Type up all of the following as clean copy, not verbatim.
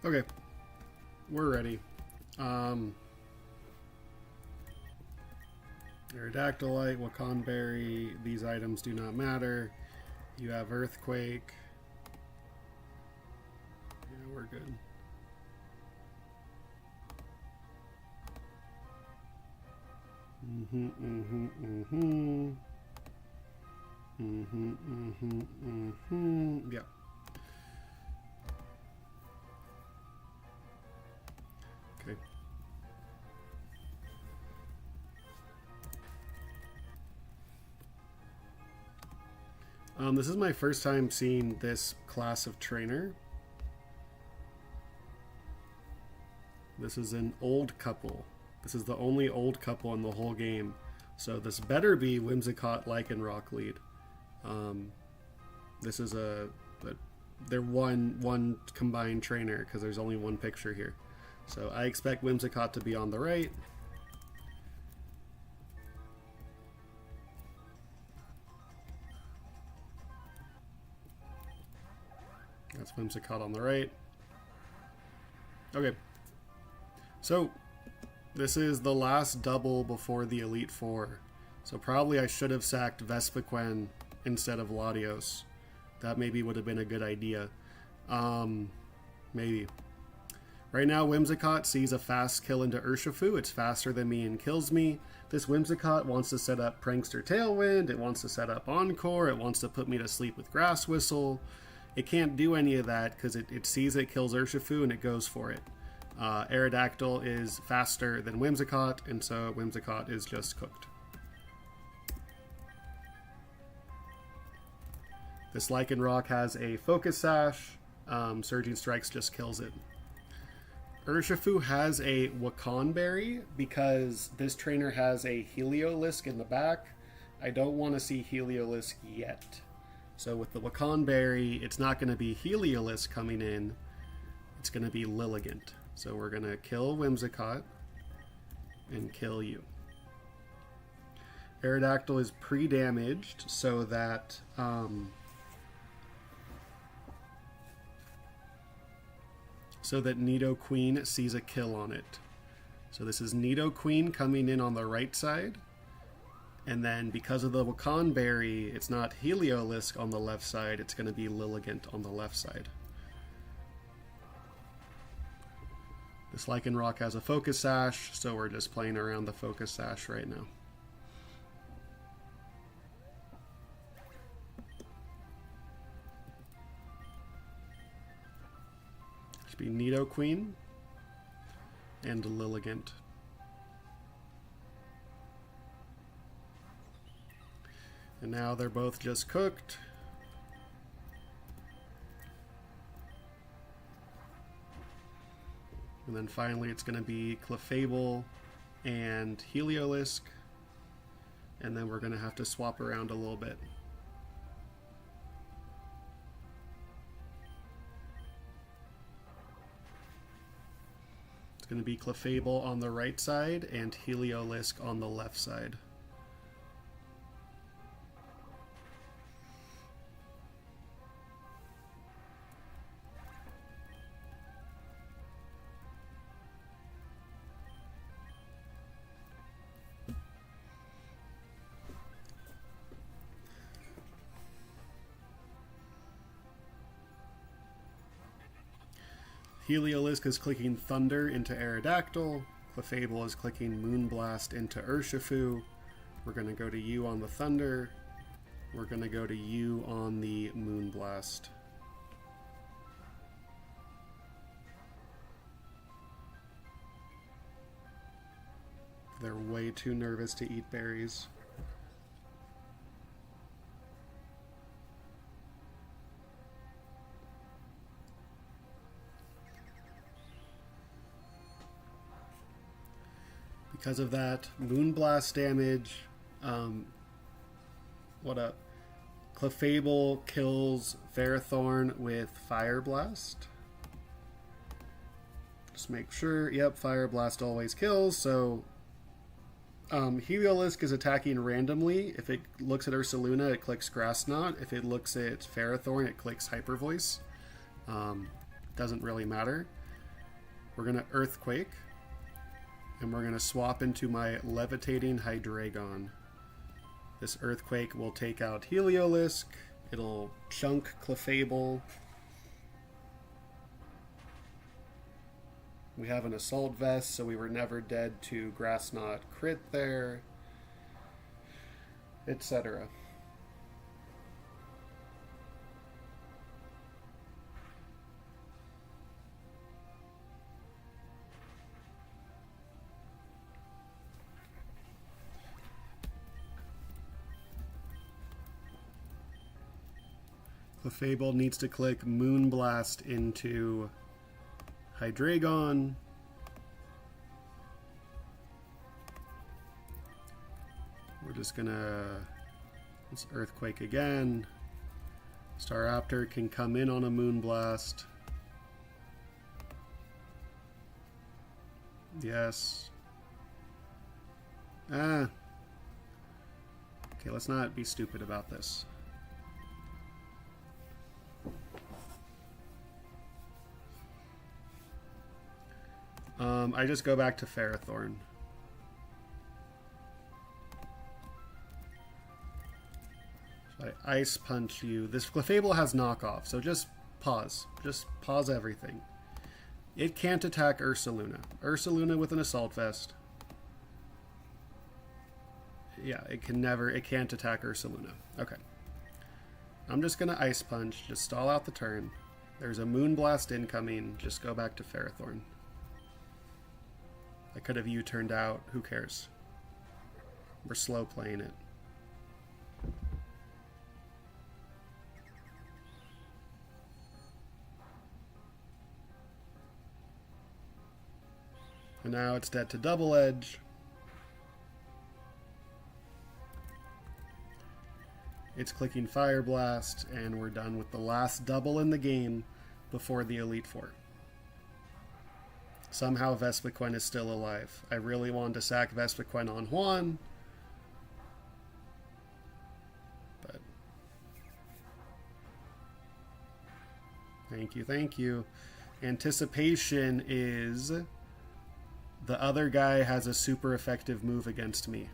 Okay, we're ready. Aerodactylite, Wakanberry, these items do not matter. You have Earthquake. Yeah, we're good. Yeah. Okay. This is my first time seeing this class of trainer. This is an old couple. This is the only old couple in the whole game. So this better be Whimsicott Lycanroc lead. This is they're one combined trainer because there's only one picture here. So I expect Whimsicott to be on the right. That's Whimsicott on the right. Okay. So this is the last double before the Elite Four. So probably I should have sacked Vespiquen instead of Latios. That maybe would have been a good idea. Maybe. Right now, Whimsicott sees a fast kill into Urshifu. It's faster than me and kills me. This Whimsicott wants to set up Prankster Tailwind. It wants to set up Encore. It wants to put me to sleep with Grass Whistle. It can't do any of that because it sees it kills Urshifu and it goes for it. Aerodactyl is faster than Whimsicott, and so Whimsicott is just cooked. This Lycanroc has a Focus Sash. Surging Strikes just kills it. Urshifu has a Wakanberry because this trainer has a Heliolisk in the back. I don't want to see Heliolisk yet. So with the Wakanberry, it's not going to be Heliolisk coming in. It's going to be Lilligant. So we're going to kill Whimsicott and kill you. Aerodactyl is pre-damaged so that Nidoqueen sees a kill on it. So this is Nidoqueen coming in on the right side. And then because of the Wakanberry, it's not Heliolisk on the left side, it's going to be Lilligant on the left side. This Lycanroc has a Focus Sash, so we're just playing around the Focus Sash right now. Should be Nidoqueen and Lilligant. And now they're both just cooked. And then finally it's going to be Clefable and Heliolisk. And then we're going to have to swap around a little bit. It's going to be Clefable on the right side and Heliolisk on the left side. Heliolisk is clicking Thunder into Aerodactyl. Clefable is clicking Moonblast into Urshifu. We're going to go to you on the Thunder. We're going to go to you on the Moonblast. They're way too nervous to eat berries. Because of that, Moonblast damage. What up? Clefable kills Ferrothorn with Fire Blast. Just make sure. Yep, Fire Blast always kills. So Heliolisk is attacking randomly. If it looks at Ursaluna, it clicks Grass Knot. If it looks at Ferrothorn, it clicks Hyper Voice. Doesn't really matter. We're going to Earthquake. And we're going to swap into my Levitating Hydreigon. This Earthquake will take out Heliolisk. It'll chunk Clefable. We have an Assault Vest, so we were never dead to Grass Knot crit there, etc. Clefable needs to click Moonblast into Hydreigon. We're just gonna let's Earthquake again. Staraptor can come in on a Moonblast. Yes. Okay, let's not be stupid about this. I just go back to Ferrothorn. So I Ice Punch you. This Clefable has knockoff, so just pause. Just pause everything. It can't attack Ursaluna. Ursaluna with an Assault Vest. Yeah, it can't attack Ursaluna. Okay. I'm just gonna Ice Punch, just stall out the turn. There's a Moonblast incoming, just go back to Ferrothorn. I could have U-turned out, who cares? We're slow playing it. And now it's dead to Double Edge. It's clicking Fire Blast, and we're done with the last double in the game before the Elite Four. Somehow Vespiquen is still alive. I really wanted to sack Vespiquen on Juan. But thank you, thank you. Anticipation is the other guy has a super effective move against me.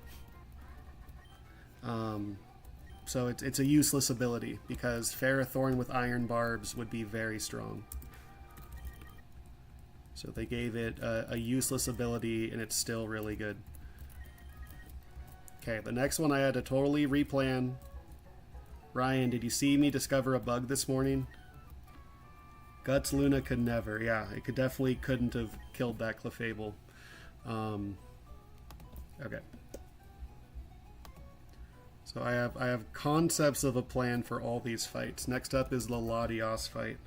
So it's a useless ability because Ferrothorn with Iron Barbs would be very strong. So they gave it a useless ability, and it's still really good. Okay, the next one I had to totally replan. Ryan, did you see me discover a bug this morning? Guts Luna could never. Yeah, it couldn't have killed that Clefable. Okay. So I have concepts of a plan for all these fights. Next up is the Latios fight.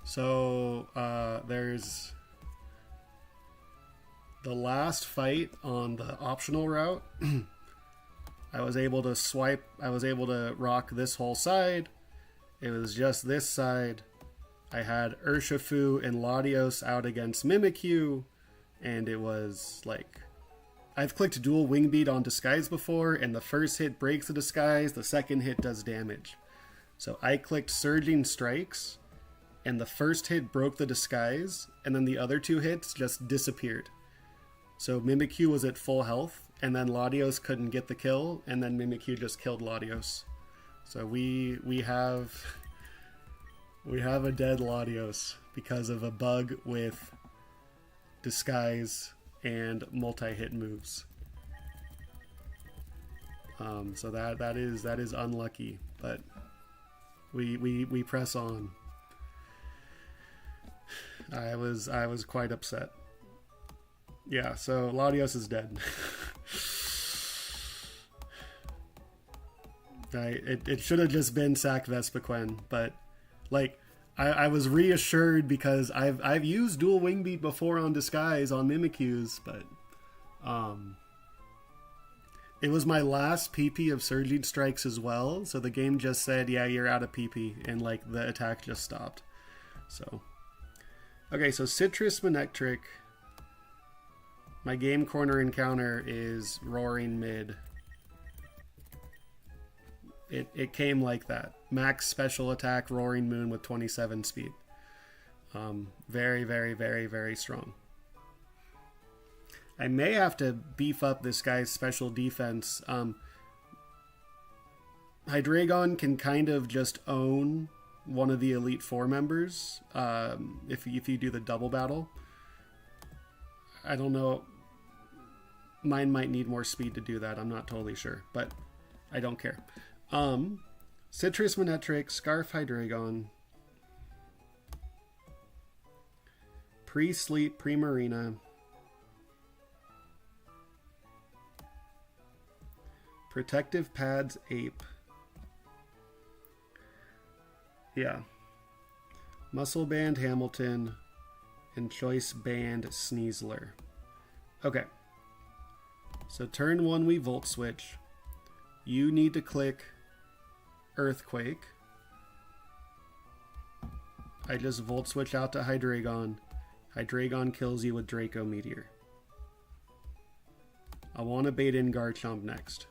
So there's the last fight on the optional route. I was able to rock this whole side. It was just this side. I had Urshifu and Latios out against Mimikyu, and it was like, I've clicked dual Wing Beat on Disguise before, and the first hit breaks the Disguise, the second hit does damage. So I clicked Surging Strikes, and the first hit broke the Disguise, and then the other two hits just disappeared. So Mimikyu was at full health, and then Latios couldn't get the kill, and then Mimikyu just killed Latios. So we have a dead Latios because of a bug with Disguise and multi-hit moves. So that is unlucky, but we press on. I was quite upset. Yeah, so Latios is dead. It should have just been sack Vespiquen, but like I was reassured because I've used dual Wing Beat before on Disguise on Mimikyus, but it was my last PP of Surging Strikes as well, so the game just said, yeah, you're out of PP, and like the attack just stopped. So okay, so Citrus Manectric My game corner encounter is roaring mid. It came like that. Max special attack, roaring moon with 27 speed. Very, very, very, very strong. I may have to beef up this guy's special defense. Hydreigon can kind of just own one of the Elite Four members if you do the double battle. I don't know. Mine might need more speed to do that. I'm not totally sure, but I don't care. Citrus Manectric, Scarf Hydreigon, Pre-Sleep Primarina, Protective Pads Ape. Yeah. Muscle Band Hamilton and Choice Band Sneasler. Okay. So turn 1 we Volt Switch. You need to click Earthquake. I just Volt Switch out to Hydreigon. Hydreigon kills you with Draco Meteor. I want to bait in Garchomp next.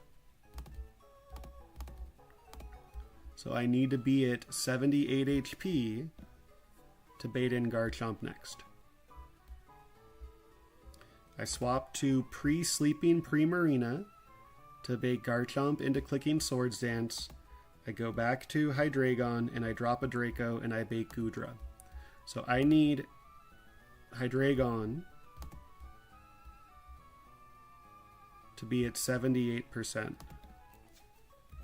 So I need to be at 78 HP to bait in Garchomp next. I swap to Pre-Sleeping Primarina to bait Garchomp into clicking Swords Dance. I go back to Hydreigon and I drop a Draco and I bait Goodra. So I need Hydreigon to be at 78%.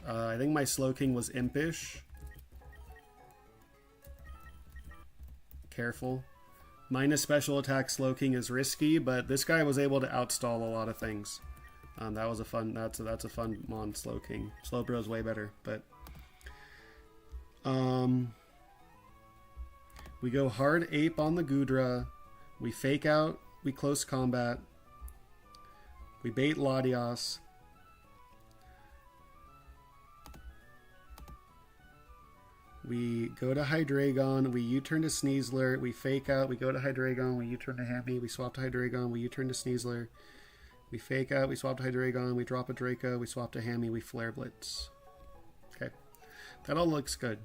I think my Slowking was Impish. Careful. Minus special attack Slowking is risky, but this guy was able to outstall a lot of things. That was a fun. That's a fun Mon Slowking. Slowbro's way better, but we go hard Ape on the Goodra. We fake out. We close combat. We bait Latios. We go to Hydreigon, we U-turn to Sneasler, we fake out, we go to Hydreigon, we U-turn to Hammy, we swap to Hydreigon, we U-turn to Sneasler, we fake out, we swap to Hydreigon, we drop a Draco, we swap to Hammy, we Flare Blitz. Okay, that all looks good.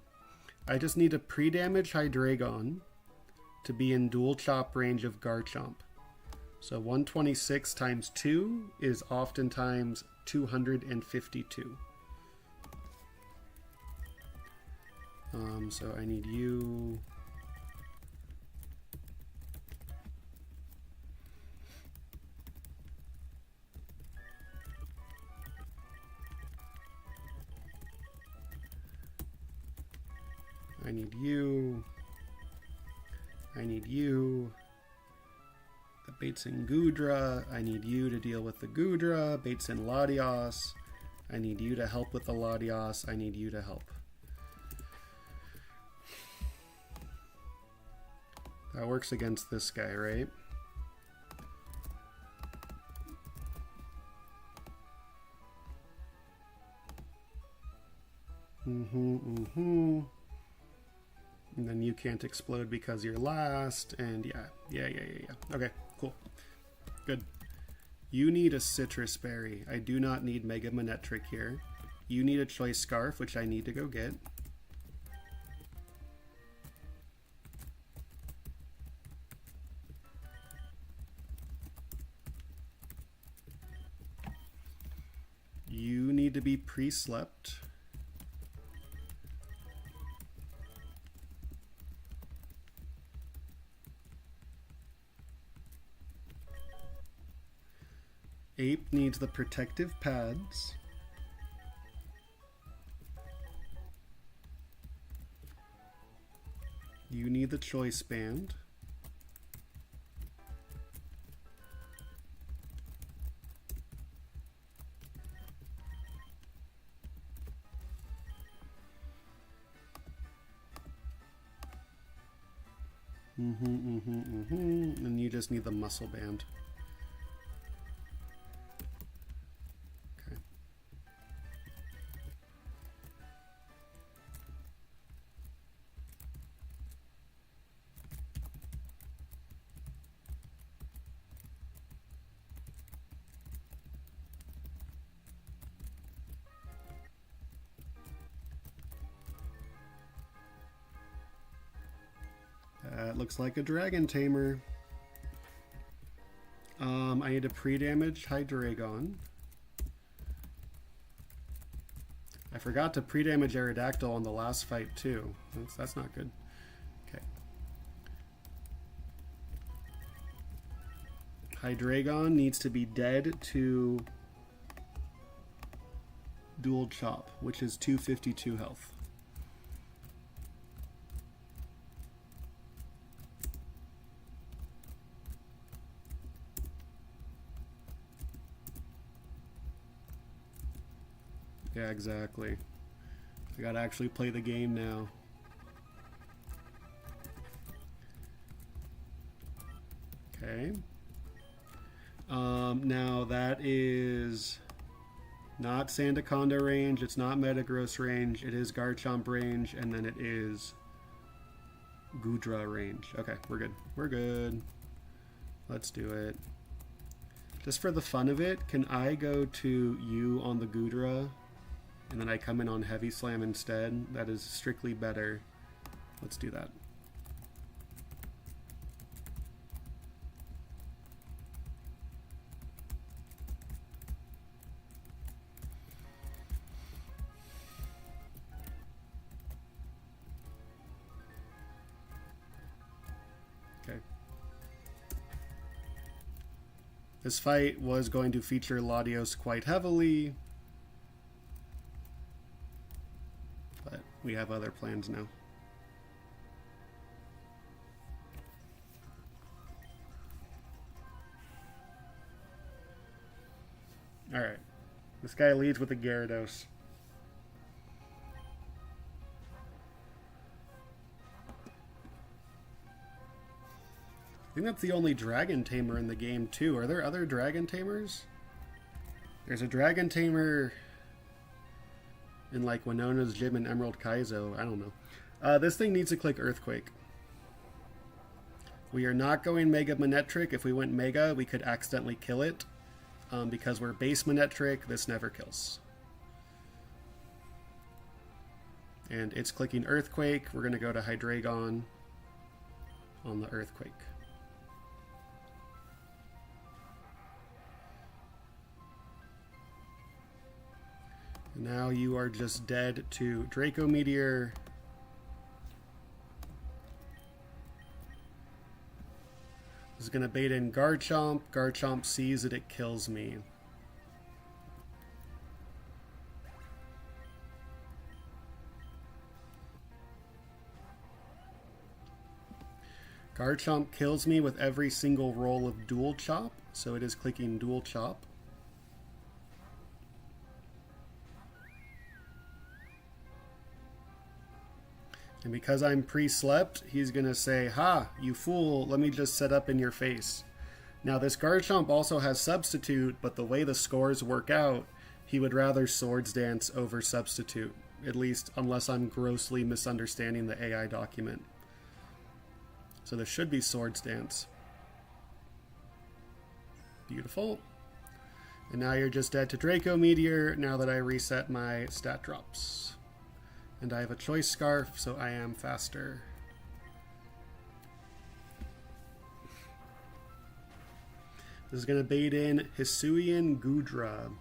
I just need to pre-damage Hydreigon to be in dual chop range of Garchomp. So 126 times 2 is oftentimes 252. So I need you. I need you. I need you. The baits in Goodra. I need you to deal with the Goodra. Baits in Latios. I need you to help with the Latios. I need you to help. That works against this guy, right? And then you can't explode because you're last, and yeah. Okay, cool. Good. You need a Citrus Berry. I do not need Mega Manectric here. You need a Choice Scarf, which I need to go get. You need to be pre-slept. Ape needs the protective pads. You need the choice band. And you just need the muscle band. Okay. looks like a dragon tamer. I need to pre-damage Hydreigon. I forgot to pre-damage Aerodactyl on the last fight too. That's not good. Okay. Hydreigon needs to be dead to Dual Chop, which is 252 health. Yeah, exactly. I gotta actually play the game now. Okay. Now that is not Sandaconda range, it's not Metagross range, it is Garchomp range, and then it is Goodra range. Okay, we're good. We're good. Let's do it. Just for the fun of it, can I go to you on the Goodra? And then I come in on Heavy Slam instead. That is strictly better. Let's do that. Okay. This fight was going to feature Latios quite heavily, but we have other plans now. Alright. This guy leads with a Gyarados. I think that's the only Dragon Tamer in the game, too. Are there other Dragon Tamers? There's a Dragon Tamer in, like, Winona's Gym and Emerald Kaizo. I don't know. This thing needs to click Earthquake. We are not going Mega Manectric. If we went Mega, we could accidentally kill it. Because we're base Manectric, this never kills. And it's clicking Earthquake. We're going to go to Hydreigon on the Earthquake. And now you are just dead to Draco Meteor. This is going to bait in Garchomp. Garchomp sees that it kills me. Garchomp kills me with every single roll of Dual Chop, so it is clicking Dual Chop. And because I'm pre-slept, he's going to say, "Ha, you fool, let me just set up in your face." Now, this Garchomp also has Substitute, but the way the scores work out, he would rather Swords Dance over Substitute. At least, unless I'm grossly misunderstanding the AI document. So this should be Swords Dance. Beautiful. And now you're just dead to Draco Meteor, now that I reset my stat drops. And I have a Choice Scarf, so I am faster. This is going to bait in Hisuian Goodra.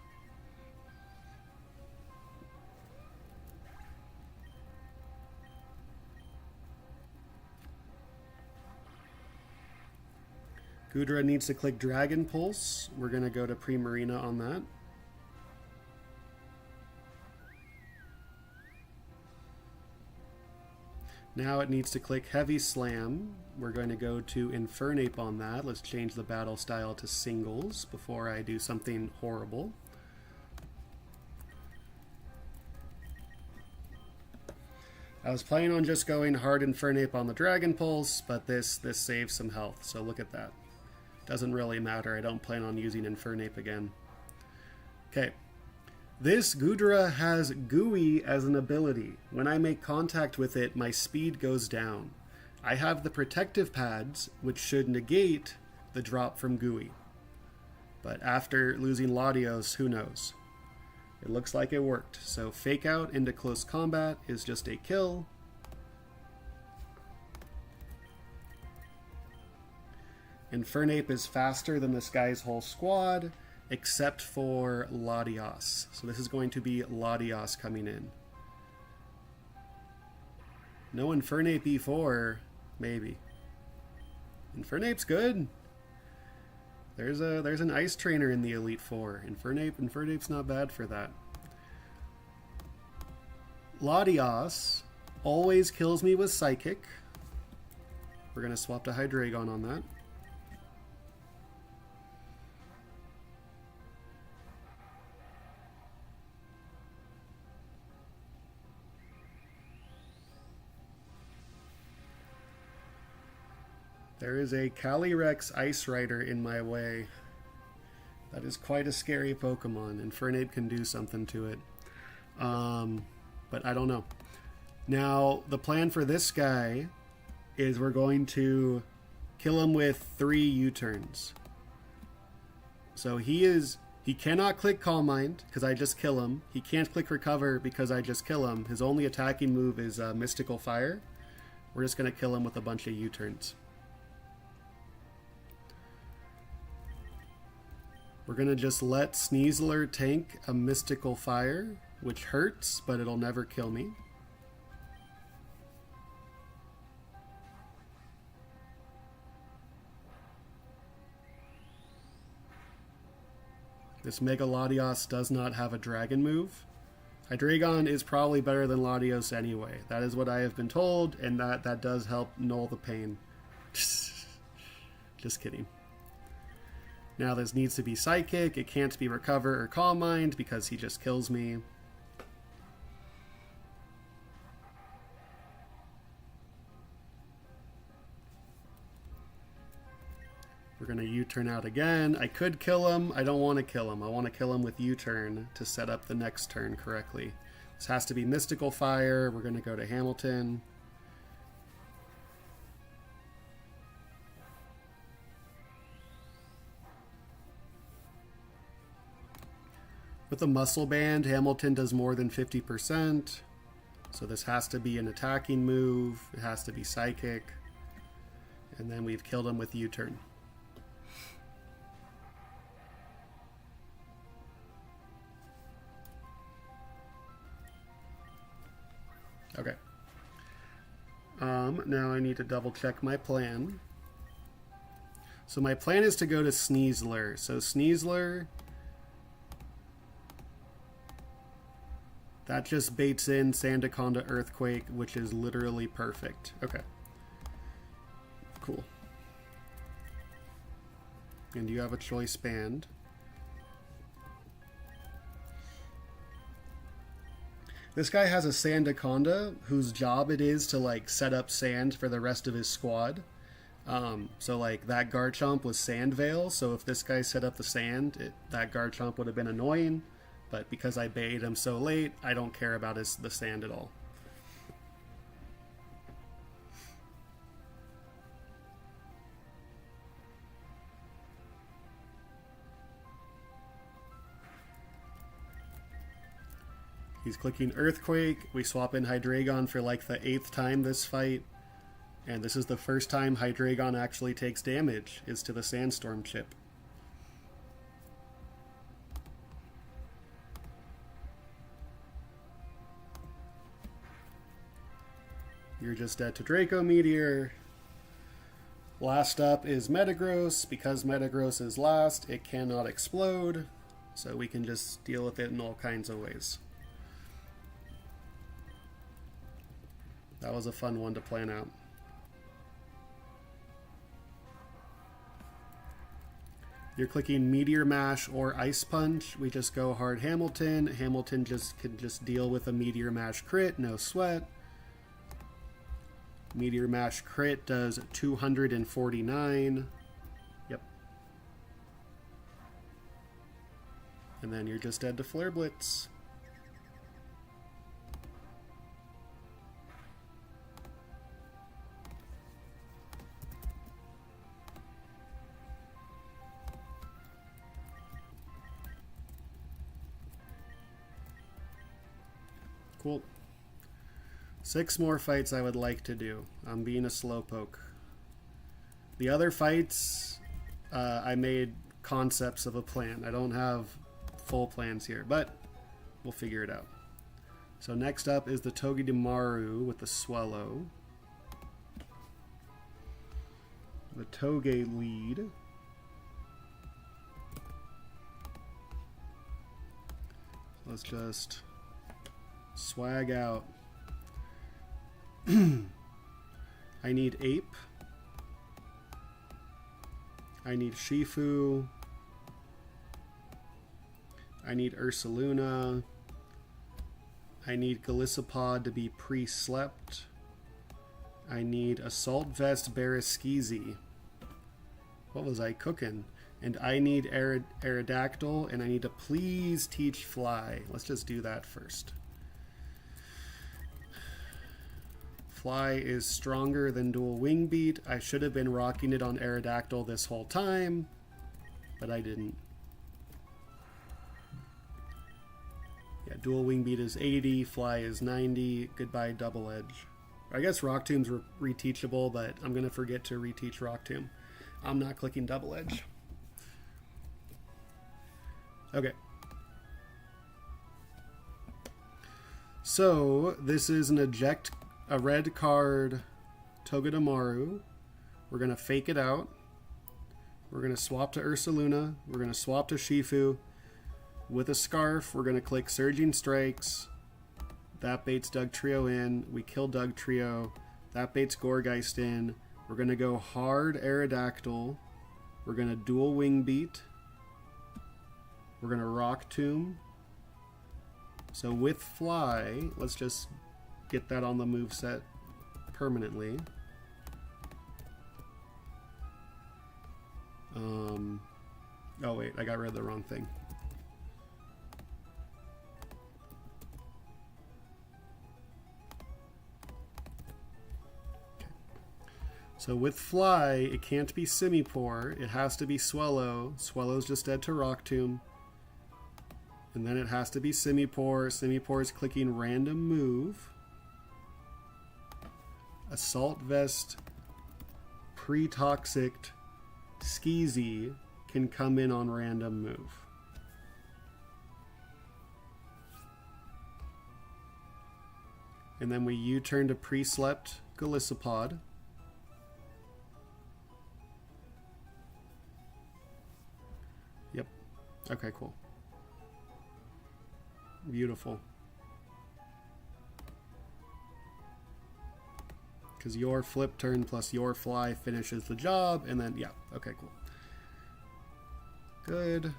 Goodra needs to click Dragon Pulse. We're going to go to Primarina on that. Now it needs to click Heavy Slam. We're going to go to Infernape on that. Let's change the battle style to singles before I do something horrible. I was planning on just going hard Infernape on the Dragon Pulse, but this saves some health, so look at that. Doesn't really matter. I don't plan on using Infernape again. Okay. This Goodra has Gooey as an ability. When I make contact with it, my speed goes down. I have the protective pads, which should negate the drop from Gooey. But after losing Latios, who knows? It looks like it worked. So Fake Out into close combat is just a kill. Infernape is faster than this guy's whole squad, except for Latios. So this is going to be Latios coming in. No Infernape E4, maybe. Infernape's good. There's an Ice Trainer in the Elite Four. Infernape's not bad for that. Latios always kills me with Psychic. We're gonna swap to Hydreigon on that. There is a Calyrex Ice Rider in my way. That is quite a scary Pokemon. Infernape can do something to it. But I don't know. Now, the plan for this guy is we're going to kill him with 3 U-turns. So he cannot click Calm Mind because I just kill him. He can't click Recover because I just kill him. His only attacking move is Mystical Fire. We're just going to kill him with a bunch of U-turns. We're going to just let Sneasler tank a Mystical Fire, which hurts, but it'll never kill me. This Mega Latios does not have a Dragon move. Hydreigon is probably better than Latios anyway. That is what I have been told, and that does help null the pain. Just kidding. Now this needs to be Psychic. It can't be Recover or Calm Mind because he just kills me. We're going to U-turn out again. I could kill him. I don't want to kill him. I want to kill him with U-turn to set up the next turn correctly. This has to be Mystical Fire. We're going to go to Hamilton. With a Muscle Band, Hamilton does more than 50%. So this has to be an attacking move. It has to be Psychic. And then we've killed him with U-turn. Okay. Now I need to double check my plan. So my plan is to go to Sneasler. So Sneasler, that just baits in Sandaconda Earthquake, which is literally perfect. Okay. Cool. And you have a choice band. This guy has a Sandaconda whose job it is to like set up sand for the rest of his squad. So like that Garchomp was Sand Veil, so if this guy set up the sand, that Garchomp would have been annoying. But because I baited him so late, I don't care about the sand at all. He's clicking Earthquake. We swap in Hydreigon for like the 8th time this fight. And this is the first time Hydreigon actually takes damage, is to the Sandstorm chip. You're just dead to Draco Meteor. Last up is Metagross. Because Metagross is last, it cannot explode. So we can just deal with it in all kinds of ways. That was a fun one to plan out. You're clicking Meteor Mash or Ice Punch. We just go hard Hamilton. Hamilton can just deal with a Meteor Mash crit, no sweat. Meteor Mash crit does 249. Yep. And then you're just dead to Flare Blitz. Cool. 6 more fights I would like to do. I'm being a slowpoke. The other fights, I made concepts of a plan. I don't have full plans here, but we'll figure it out. So next up is the Togedemaru with the Swallow. The Toge lead. Let's just swag out. I need Ape. I need Shifu. I need Ursaluna. I need Golisopod to be pre-slept. I need Assault Vest Baraskizi. What was I cooking? And I need Aerodactyl, and I need to please teach Fly. Let's just do that first. Fly is stronger than Dual Wing Beat. I should have been rocking it on Aerodactyl this whole time, but I didn't. Yeah, Dual Wing Beat is 80, Fly is 90. Goodbye, Double Edge. I guess Rock Tomb's reteachable, but I'm going to forget to reteach Rock Tomb. I'm not clicking Double Edge. Okay. So, this is an eject, a red card Togedemaru. We're going to fake it out. We're going to swap to Ursaluna. We're going to swap to Shifu. With a Scarf, we're going to click Surging Strikes. That baits Dugtrio in. We kill Dugtrio. That baits Gourgeist in. We're going to go hard Aerodactyl. We're going to Dual Wing Beat. We're going to Rock Tomb. So with Fly, let's just get that on the moveset permanently. Oh wait, I got rid of the wrong thing. So with Fly, it can't be Simipour. It has to be Swallow. Swallow's just dead to Rock Tomb. And then it has to be Simipour. Simipour is clicking Random Move. Assault Vest, Pre-Toxic, Skeezy can come in on Random Move. And then we U-turn to Pre-Slept Golisopod. Yep. Okay, cool. Beautiful. Because your flip turn plus your Fly finishes the job, and then, yeah, okay, cool. Good.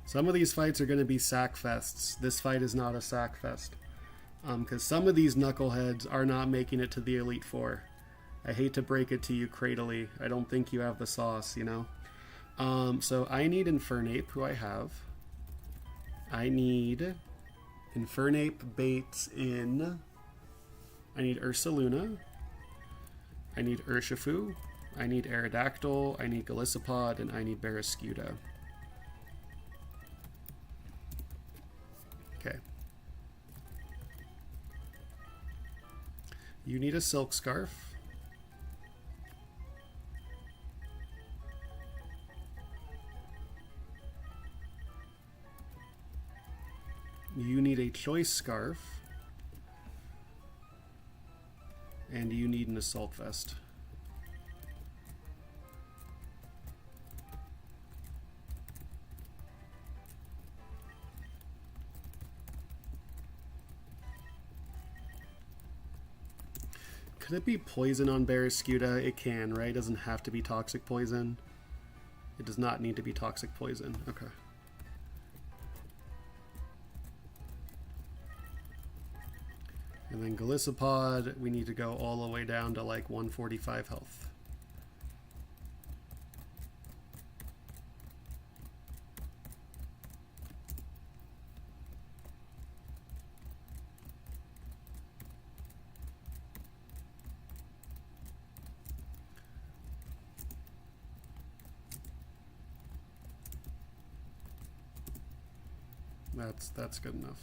Some of these fights are going to be sack fests. This fight is not a sack fest. Because some of these knuckleheads are not making it to the Elite Four. I hate to break it to you, Cradily. I don't think you have the sauce, you know? So I need Infernape, who I have. I need Infernape baits in. I need Ursaluna. I need Urshifu. I need Aerodactyl. I need Golisopod. And I need Barraskewda. Okay. You need a Silk Scarf. You need a Choice Scarf. And you need an Assault Vest. Could it be poison on Barraskewda? It can, right? It doesn't have to be toxic poison. It does not need to be toxic poison. Okay. And then Golisopod, we need to go all the way down to like 145 health. That's good enough.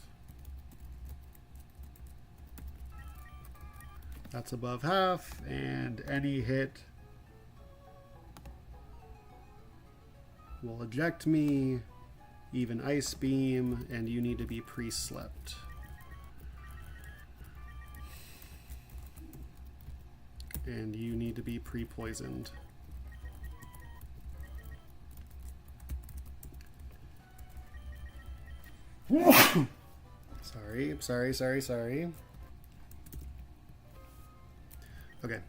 That's above half, and any hit will eject me, even ice beam, and you need to be pre-slept. And you need to be pre-poisoned. Sorry. Okay.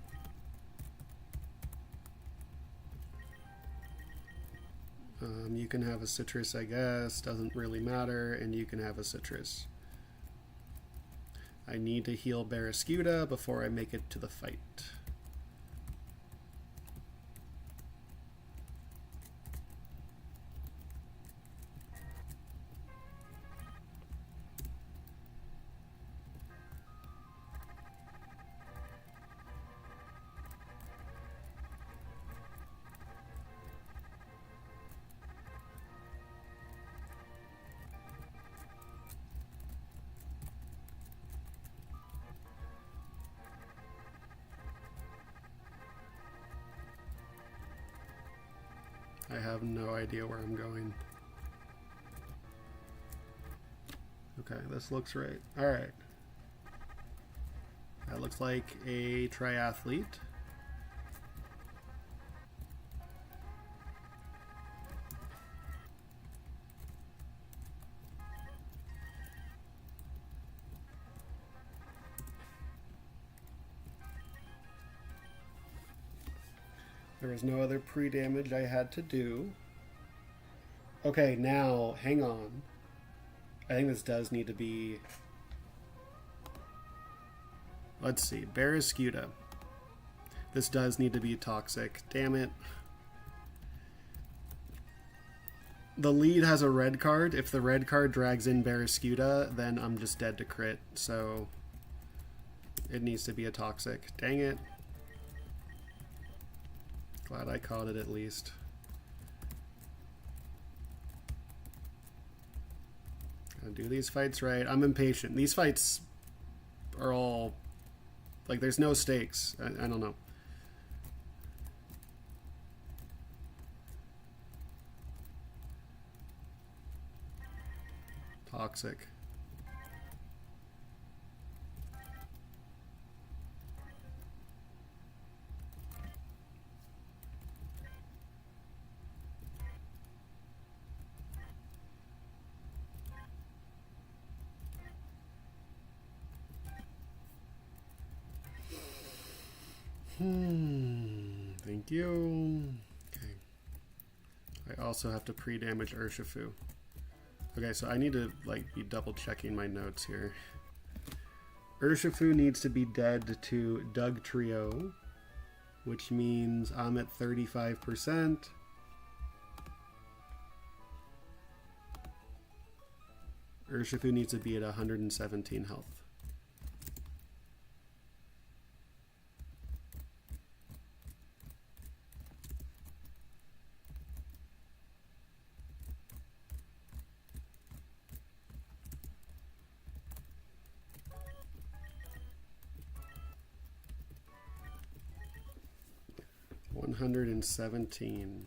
You can have a citrus, I guess. Doesn't really matter. And you can have a citrus. I need to heal Barraskewda before I make it to the fight. I have no idea where I'm going. Okay, this looks right. Alright. That looks like a triathlete. There was no other pre-damage I had to do. Okay, now, hang on. I think this does need to be... Let's see, Barraskewda. This does need to be toxic. Damn it. The lead has a red card. If the red card drags in Barraskewda, then I'm just dead to crit. So it needs to be a toxic. Dang it. Glad I caught it at least. Gotta do these fights right. I'm impatient. These fights are all... Like, there's no stakes. I don't know. Toxic. Thank you. Okay. I also have to pre-damage Urshifu. Okay, so I need to like be double checking my notes here. Urshifu needs to be dead to Doug Trio, which means I'm at 35%. Urshifu needs to be at 117 health. $117.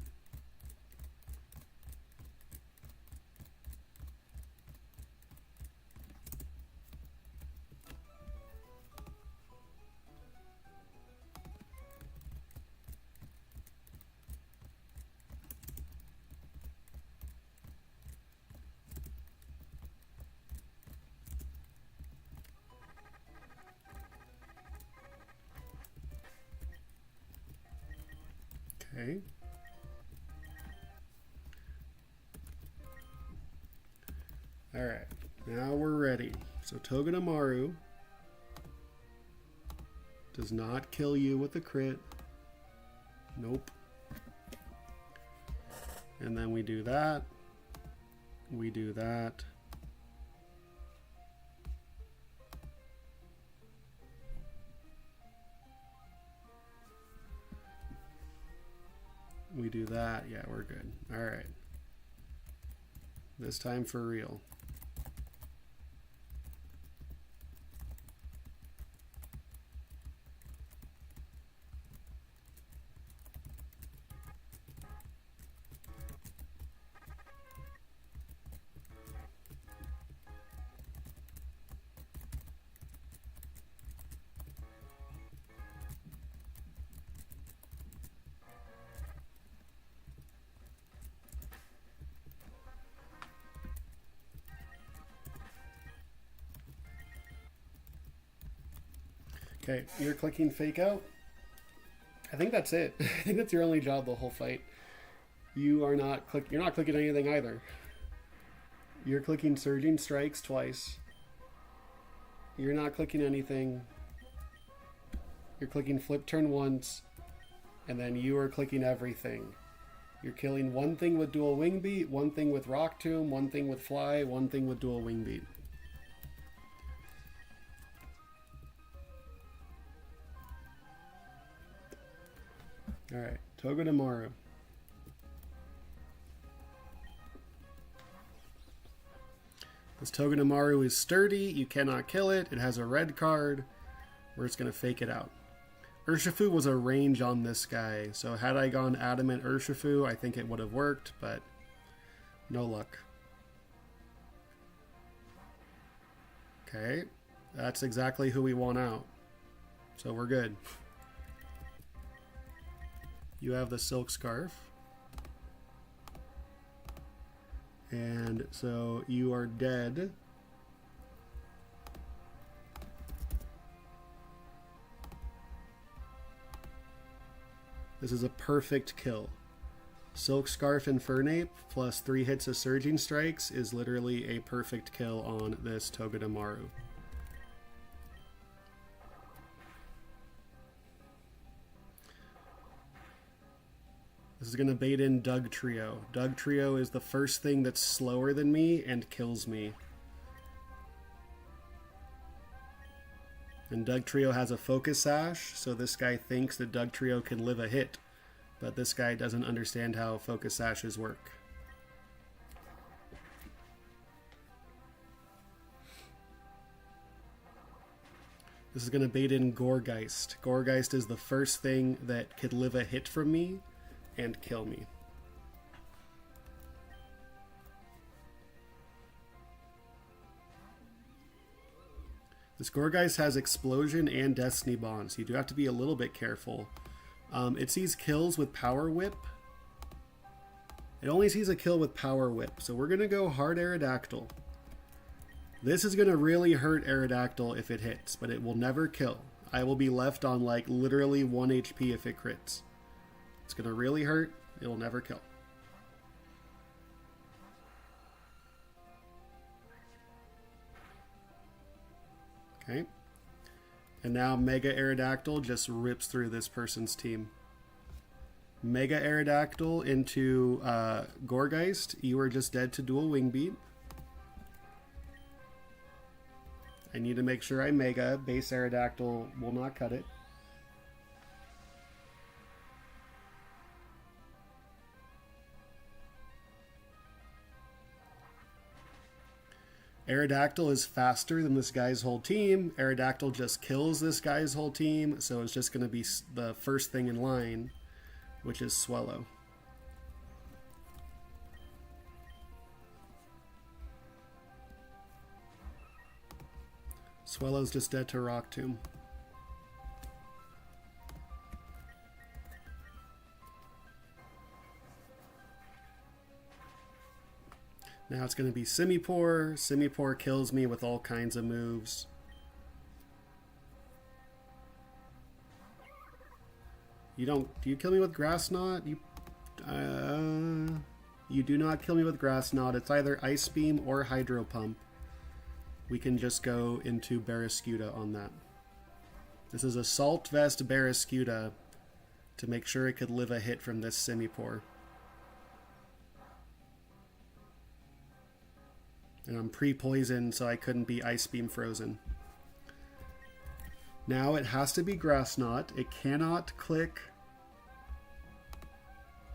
Okay. All right, now we're ready. So Togedemaru does not kill you with a crit. Nope. And then we do that. We do that. We do that. Yeah, we're good. All right. This time for real. Okay, you're clicking fake out. I think that's it. I think that's your only job the whole fight. You're not clicking anything either. You're clicking Surging Strikes twice. You're not clicking anything. You're clicking Flip Turn once. And then you are clicking everything. You're killing one thing with Dual Wing Beat, one thing with Rock Tomb, one thing with Fly, one thing with Dual Wing Beat. Alright, Togedemaru. This Togedemaru is sturdy, you cannot kill it, it has a red card. We're just going to fake it out. Urshifu was a range on this guy, so had I gone Adamant Urshifu, I think it would have worked, but no luck. Okay, that's exactly who we want out, so we're good. You have the Silk Scarf. And so you are dead. This is a perfect kill. Silk Scarf Infernape plus 3 hits of Surging Strikes is literally a perfect kill on this Togedemaru. This is going to bait in Doug Trio. Doug Trio is the first thing that's slower than me and kills me. And Doug Trio has a Focus Sash, so this guy thinks that Doug Trio can live a hit. But this guy doesn't understand how Focus Sashes work. This is going to bait in Goregeist. Goregeist is the first thing that could live a hit from me and kill me. This Goregeist has Explosion and Destiny Bond, so you do have to be a little bit careful. It sees kills with Power Whip. It only sees a kill with Power Whip, so we're going to go hard Aerodactyl. This is going to really hurt Aerodactyl if it hits, but it will never kill. I will be left on like literally 1 HP if it crits. It's going to really hurt. It'll never kill. Okay. And now Mega Aerodactyl just rips through this person's team. Mega Aerodactyl into Goregeist. You are just dead to Dual Wing Beat. I need to make sure I Mega. Base Aerodactyl will not cut it. Aerodactyl is faster than this guy's whole team. Aerodactyl just kills this guy's whole team, so it's just going to be the first thing in line, which is Swellow. Swellow's just dead to Rock Tomb. Now it's going to be Simipour. Simipour kills me with all kinds of moves. Do you kill me with Grass Knot? You do not kill me with Grass Knot. It's either Ice Beam or Hydro Pump. We can just go into Barraskewda on that. This is Assault Vest Barraskewda to make sure it could live a hit from this Simipour. And I'm pre-poisoned, so I couldn't be Ice Beam frozen. Now it has to be Grass Knot. It cannot click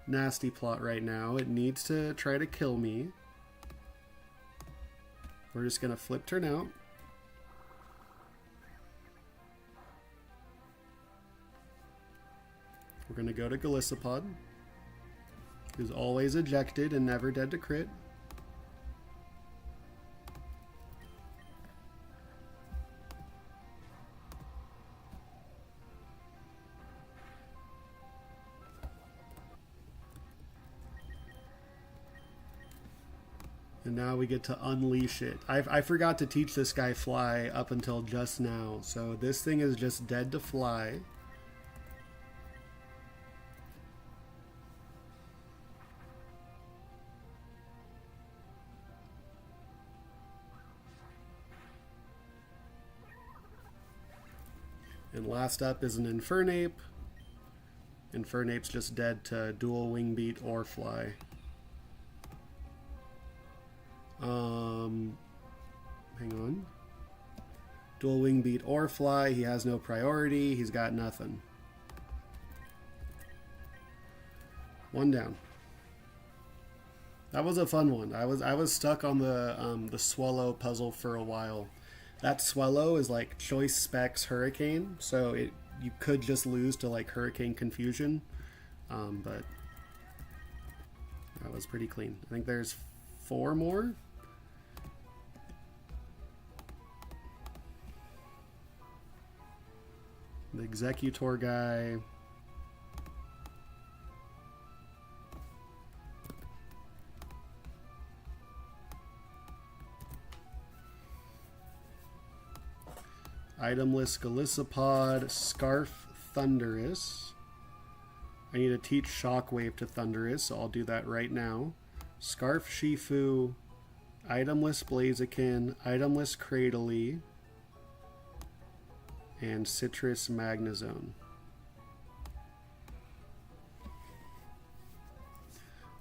Nasty Plot right now. It needs to try to kill me. We're just going to flip turn out. We're going to go to Golisopod, who's always ejected and never dead to crit. And now we get to unleash it. I forgot to teach this guy fly up until just now. So this thing is just dead to fly. And last up is an Infernape. Infernape's just dead to dual wing beat or fly. Hang on. Dual wing beat or fly. He has no priority. He's got nothing. One down. That was a fun one. I was stuck on the Swallow puzzle for a while. That Swallow is like choice specs Hurricane, so you could just lose to like Hurricane Confusion, but that was pretty clean. I think there's 4 more. The Executor guy. Itemless Golisopod, Scarf Thundurus. I need to teach Shockwave to Thundurus, so I'll do that right now. Scarf Shifu, Itemless Blaziken, Itemless Cradily, and Citrus Magnezone.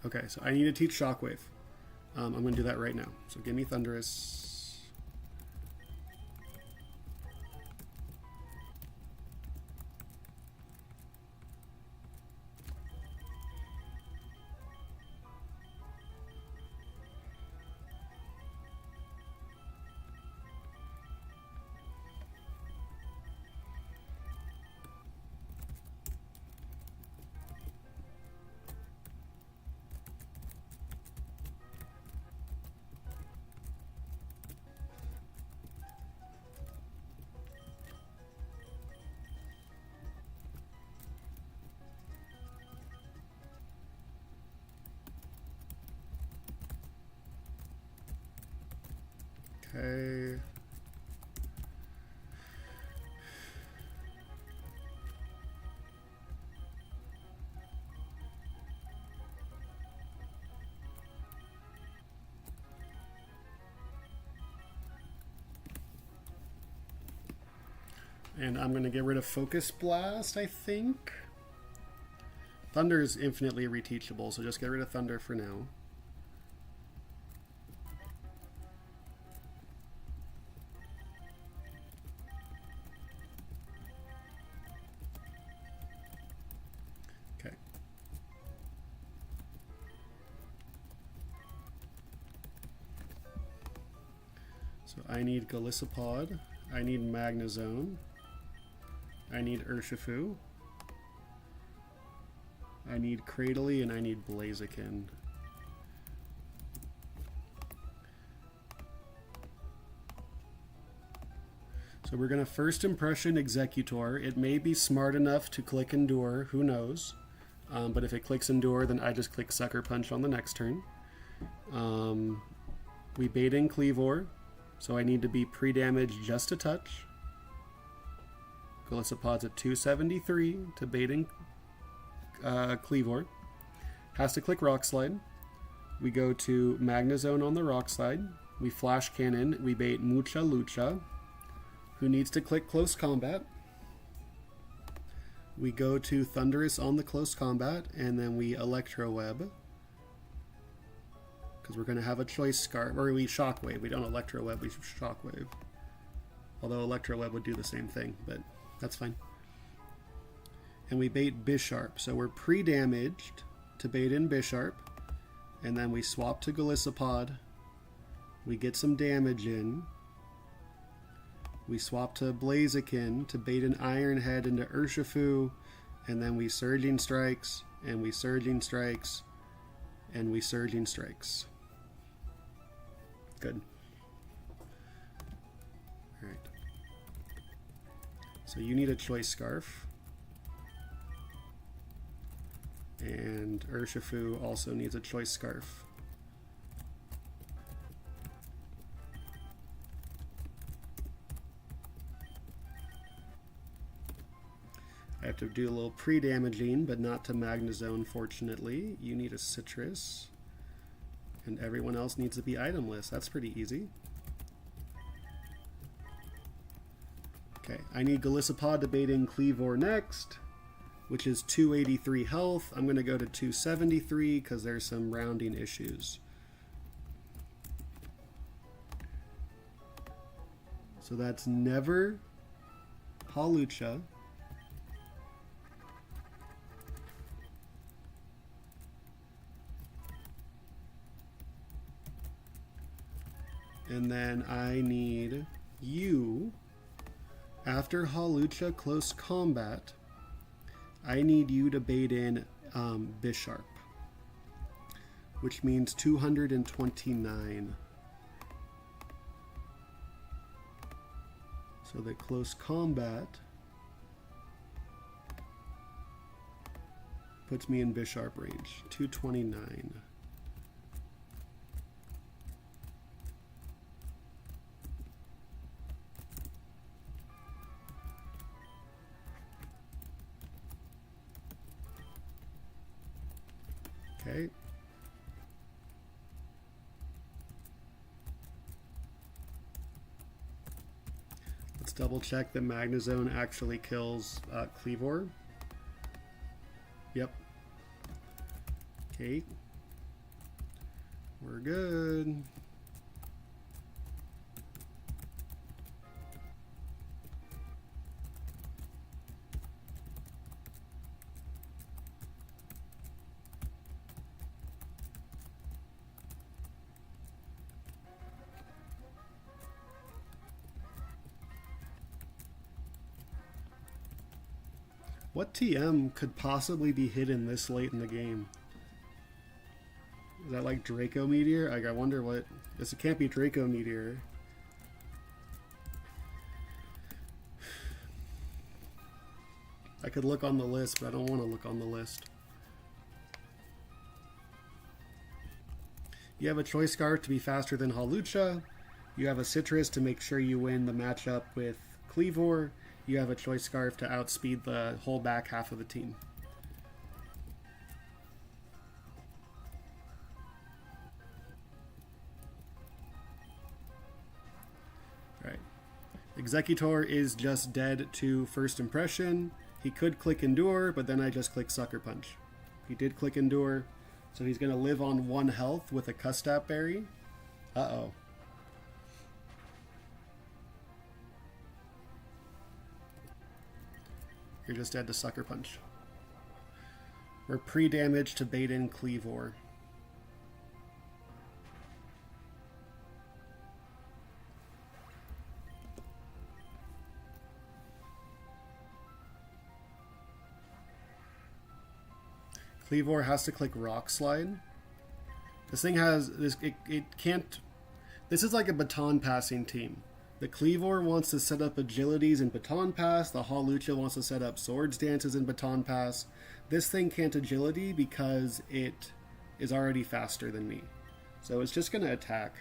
Okay, so I need to teach Shockwave. I'm going to do that right now. So give me Thundurus. Okay. And I'm going to get rid of Focus Blast, I think. Thunder is infinitely reteachable, so just get rid of Thunder for now. Okay. So I need Golisopod. I need Magnezone. I need Urshifu. I need Cradily, and I need Blaziken. So we're going to First Impression Executor. It may be smart enough to click Endure, who knows. But if it clicks Endure, then I just click Sucker Punch on the next turn. We bait in Cleavor, so I need to be pre-damaged just a touch. Golisopod's at 273 to bait in Cleavor. Has to click Rock Slide. We go to Magnezone on the Rock Slide. We Flash Cannon. We bait Mucha Lucha, who needs to click Close Combat. We go to Thundurus on the Close Combat, and then we Electro Web. Because we're going to have a Choice Scarf, or we Shockwave. We don't Electro Web, we Shockwave. Although Electro Web would do the same thing, but that's fine. And we bait Bisharp. So we're pre-damaged to bait in Bisharp. And then we swap to Golisopod. We get some damage in. We swap to Blaziken to bait an Iron Head into Urshifu. And then we Surging Strikes. And we Surging Strikes. And we Surging Strikes. Good. Alright. So you need a Choice Scarf. And Urshifu also needs a Choice Scarf. have to do a little pre-damaging, but not to Magnezone, fortunately. You need a citrus. And everyone else needs to be itemless. That's pretty easy. Okay, I need Golisopod to bait in Cleavor next, which is 283 health. I'm going to go to 273 because there's some rounding issues. So that's never Hawlucha. And then I need you. After Hawlucha close combat, I need you to bait in Bisharp, which means 229. So that close combat puts me in Bisharp range, 229. Okay. Let's double check that Magnezone actually kills Cleavor. Yep. Okay. We're good. What TM could possibly be hidden this late in the game? Is that like Draco Meteor? Like, I wonder what... This can't be Draco Meteor. I could look on the list, but I don't want to look on the list. You have a Choice Scarf to be faster than Hawlucha. You have a Citrus to make sure you win the matchup with Cleavor. You have a Choice Scarf to outspeed the whole back half of the team. Alright. Executor is just dead to first impression. He could click Endure, but then I just click Sucker Punch. He did click Endure, so he's going to live on 1 health with a Custap Berry. Uh-oh. You're just dead to Sucker Punch. We're pre-damaged to bait in Cleavor. Cleavor has to click Rock Slide. This thing has this. It can't. This is like a baton passing team. The Cleavor wants to set up agilities in Baton Pass. The Hawlucha wants to set up Swords Dances in Baton Pass. This thing can't agility because it is already faster than me. So it's just going to attack.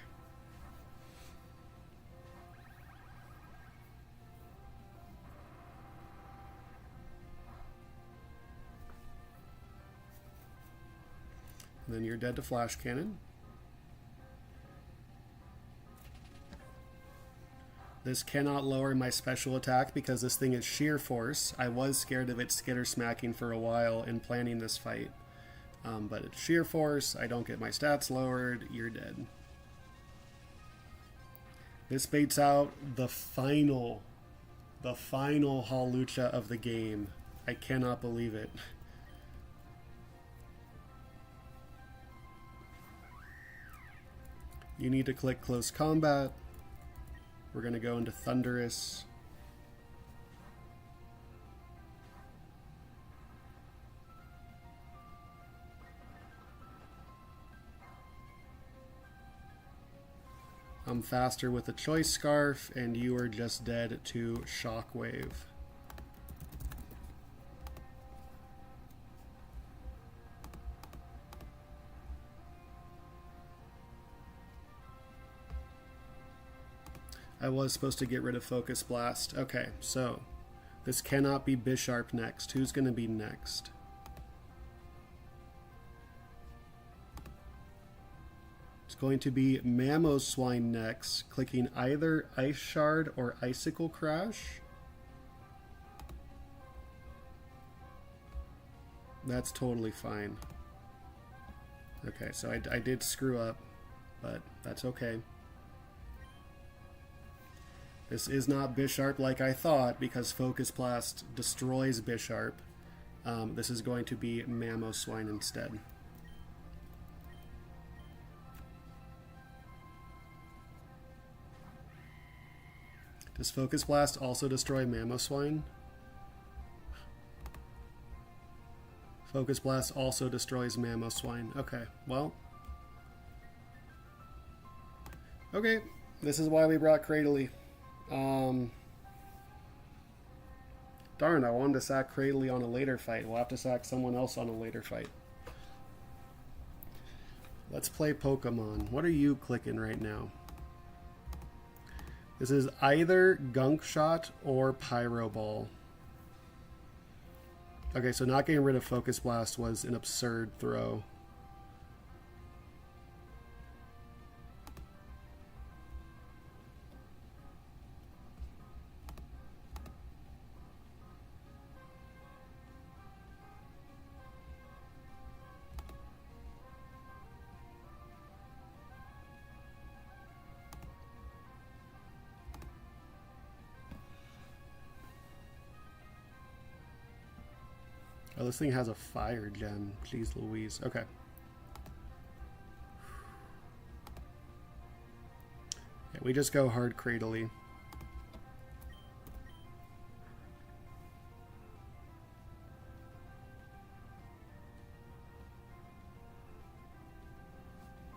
And then you're dead to Flash Cannon. This cannot lower my special attack because this thing is sheer force. I was scared of it skitter smacking for a while in planning this fight. But it's sheer force. I don't get my stats lowered. You're dead. This baits out the final Hawlucha of the game. I cannot believe it. You need to click Close Combat. We're going to go into Thunderous. I'm faster with the Choice Scarf, and you are just dead to Shockwave. I was supposed to get rid of Focus Blast. Okay, so This cannot be Bisharp next. Who's going to be next? It's going to be Mamoswine next, clicking either Ice Shard or Icicle Crash. That's totally fine. Okay, so I did screw up, but that's okay. This is not Bisharp like I thought, because Focus Blast destroys Bisharp. This is going to be Mamoswine instead. Does Focus Blast also destroy Mamoswine? Focus Blast also destroys Mamoswine. Okay, well. Okay, this is why we brought Cradily. Darn, I wanted to sack Cradily on a later fight. We'll have to sack someone else on a later fight. Let's play Pokemon. What are you clicking right now? This is either Gunk Shot or Pyro Ball. Okay, so not getting rid of Focus Blast was an absurd throw. Oh, this thing has a fire gem. Jeez Louise. Okay. Yeah, we just go hard Cradily.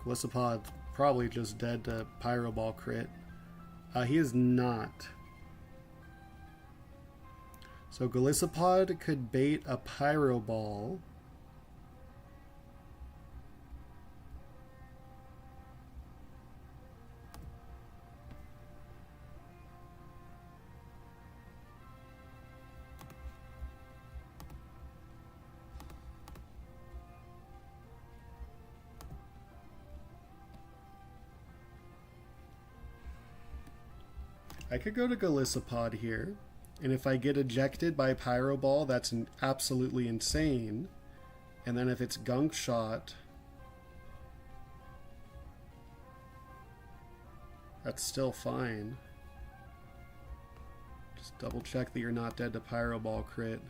Gliscopod probably just dead to Pyro Ball crit. He is not. So Gliscopod could bait a Pyro Ball. I could go to Gliscopod here. And if I get ejected by Pyro Ball, that's absolutely insane. And then if it's Gunk Shot, that's still fine. Just double check that you're not dead to Pyro Ball crit.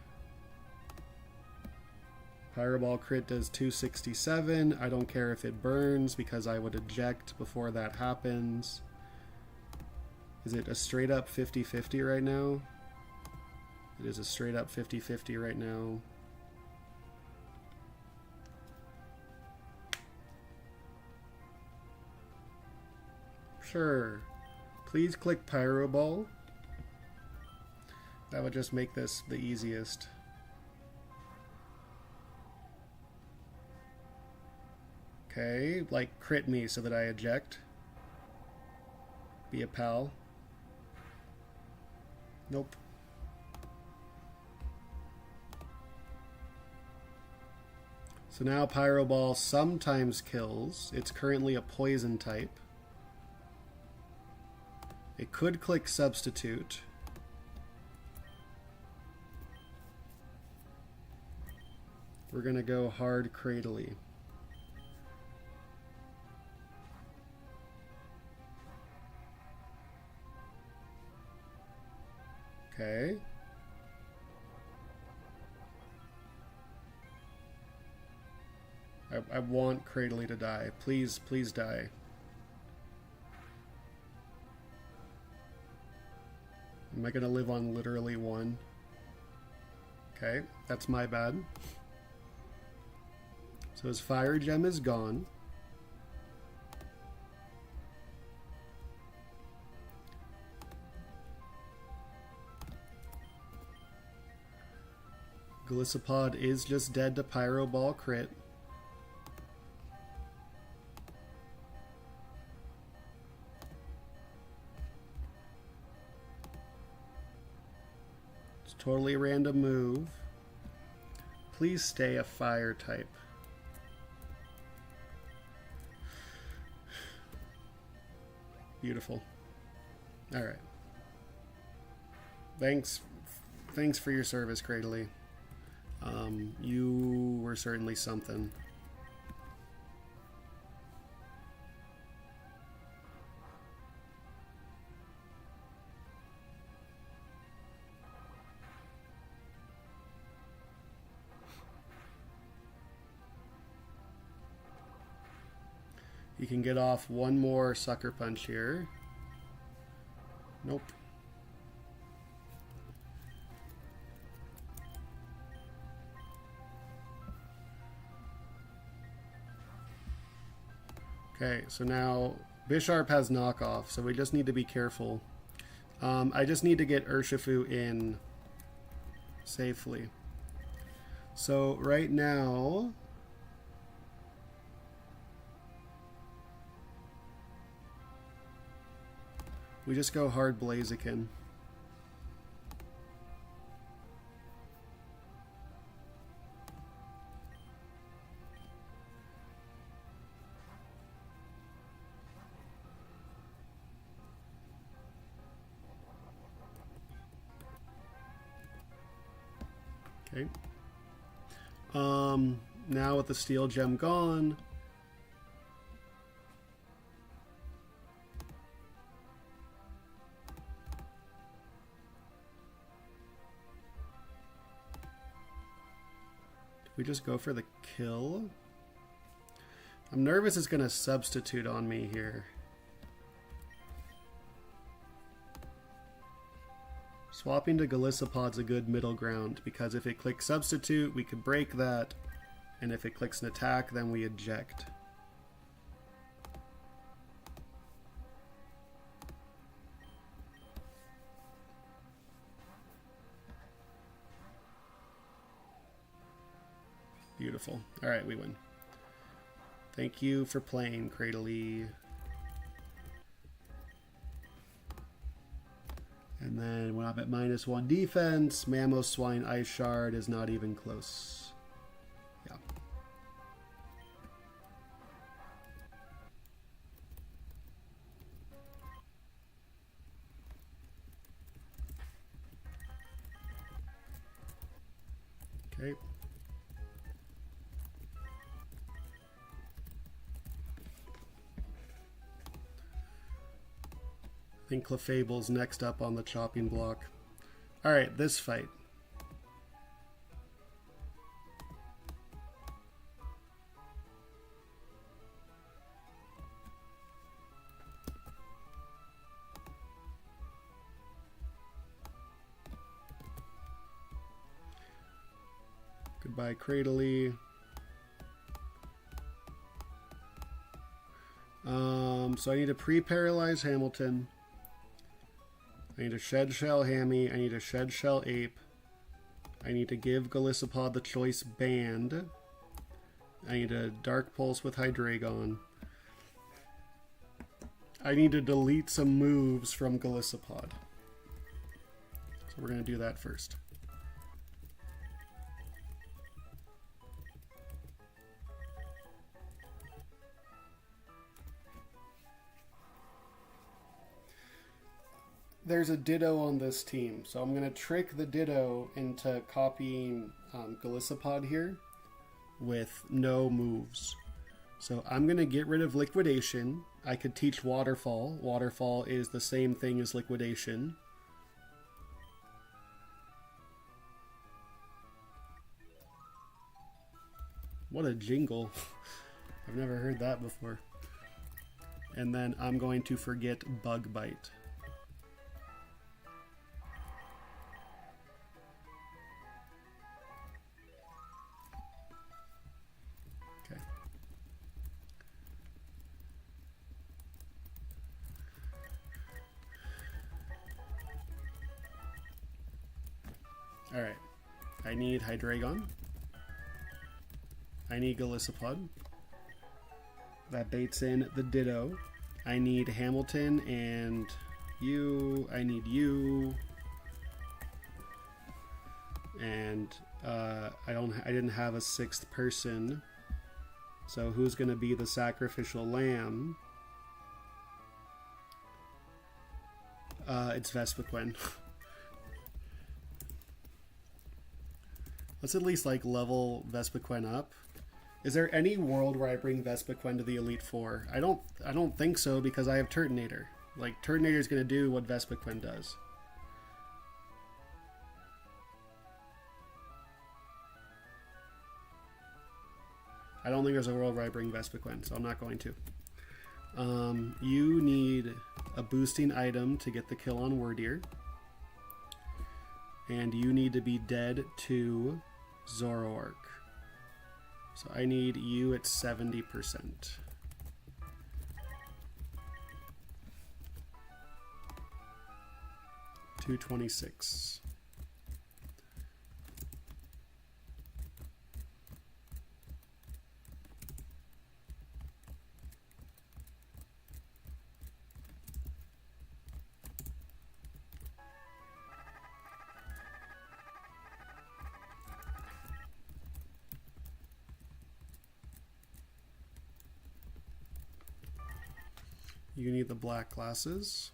Pyro Ball crit does 267. I don't care if it burns because I would eject before that happens. Is it a straight up 50-50 right now? It is a straight up 50-50 right now. Sure. Please click Pyro Ball. That would just make this the easiest. Okay, like crit me so that I eject. Be a pal. Nope. So now Pyro Ball sometimes kills. It's currently a poison type. It could click Substitute. We're gonna go hard Cradily. Okay. I want Cradily to die. Please, please die. Am I gonna live on literally one? Okay, that's my bad. So his fire gem is gone. Gliscopod is just dead to Pyro Ball crit. Totally random move. Please stay a fire type. Beautiful. All right. Thanks for your service, Cradley. You were certainly something. You can get off one more sucker punch here. Nope. Okay, so now Bisharp has knockoff, so we just need to be careful. I just need to get Urshifu in safely. So right now, we just go hard Blaziken. Okay. Now with the Steel Gem gone, we just go for the kill? I'm nervous it's going to substitute on me here. Swapping to Golisopod's a good middle ground, because if it clicks substitute, we could break that, and if it clicks an attack, then we eject. Beautiful. Alright, we win. Thank you for playing, Cradley. And then when I'm at -1 defense, Mamoswine Ice Shard is not even close. Yeah. Okay. I think Clefable's next up on the chopping block. Alright, this fight. Goodbye, Cradley. So I need to pre-paralyze Hamilton. I need to Shed Shell Hammy. I need to Shed Shell Ape. I need to give Golisopod the choice band. I need a Dark Pulse with Hydreigon. I need to delete some moves from Golisopod. So we're going to do that first. There's a Ditto on this team, so I'm going to trick the Ditto into copying Golisopod here with no moves. So I'm going to get rid of Liquidation. I could teach Waterfall. Waterfall is the same thing as Liquidation. What a jingle. I've never heard that before. And then I'm going to forget Bug Bite. Alright, I need Hydreigon. I need Golisopod. That baits in the Ditto. I need Hamilton and you. I need you. and I didn't have a sixth person. So who's going to be the sacrificial lamb? It's Vespiquen. Let's at least like level Vespiquen up. Is there any world where I bring Vespiquen to the Elite Four? I don't think so, because I have Turtonator. Like, Turtonator is going to do what Vespiquen does. I don't think there's a world where I bring Vespiquen, so I'm not going to. You need a boosting item to get the kill on Wordeer. And you need to be dead to Zoroark. So I need you at 70%. 226. You need the black glasses.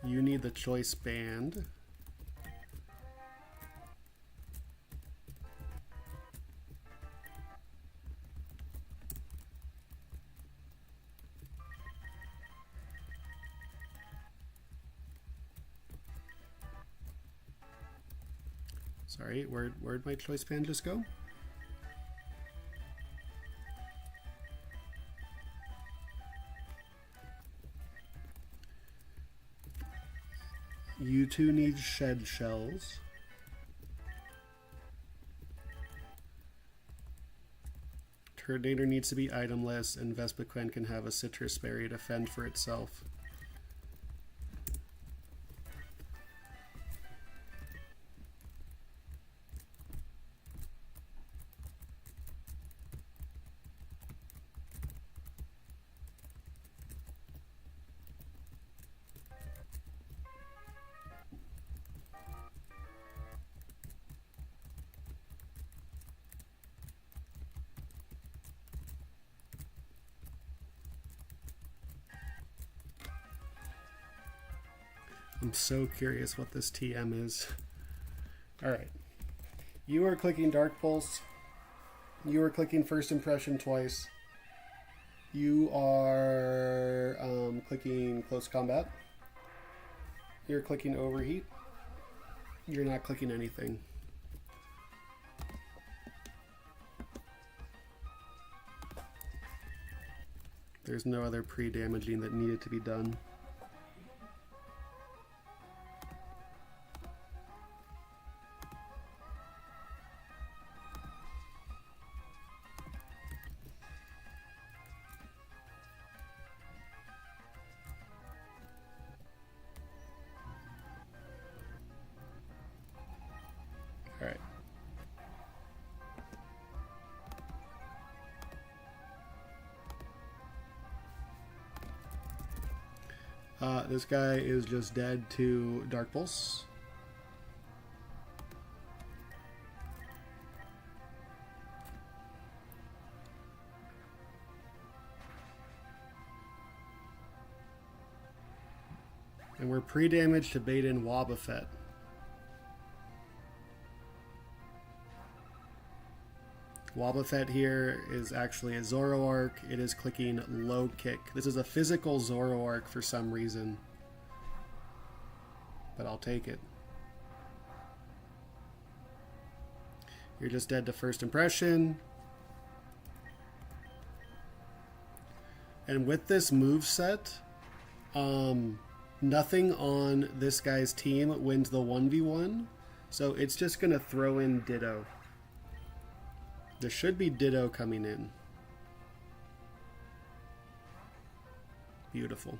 You need the choice band. Sorry, where'd my choice band just go? You two need shed shells. Turtonator needs to be itemless, and Vespiquen can have a citrus berry to fend for itself. I'm so curious what this TM is. Alright. You are clicking Dark Pulse. You are clicking First Impression twice. You are clicking Close Combat. You're clicking Overheat. You're not clicking anything. There's no other pre-damaging that needed to be done. This guy is just dead to Dark Pulse. And we're pre-damaged to bait in Wobbuffet. Wobbuffet here is actually a Zoroark. It is clicking Low Kick. This is a physical Zoroark for some reason, but I'll take it. You're just dead to First Impression. And with this moveset, nothing on this guy's team wins the 1v1, so it's just going to throw in Ditto. There should be Ditto coming in. Beautiful.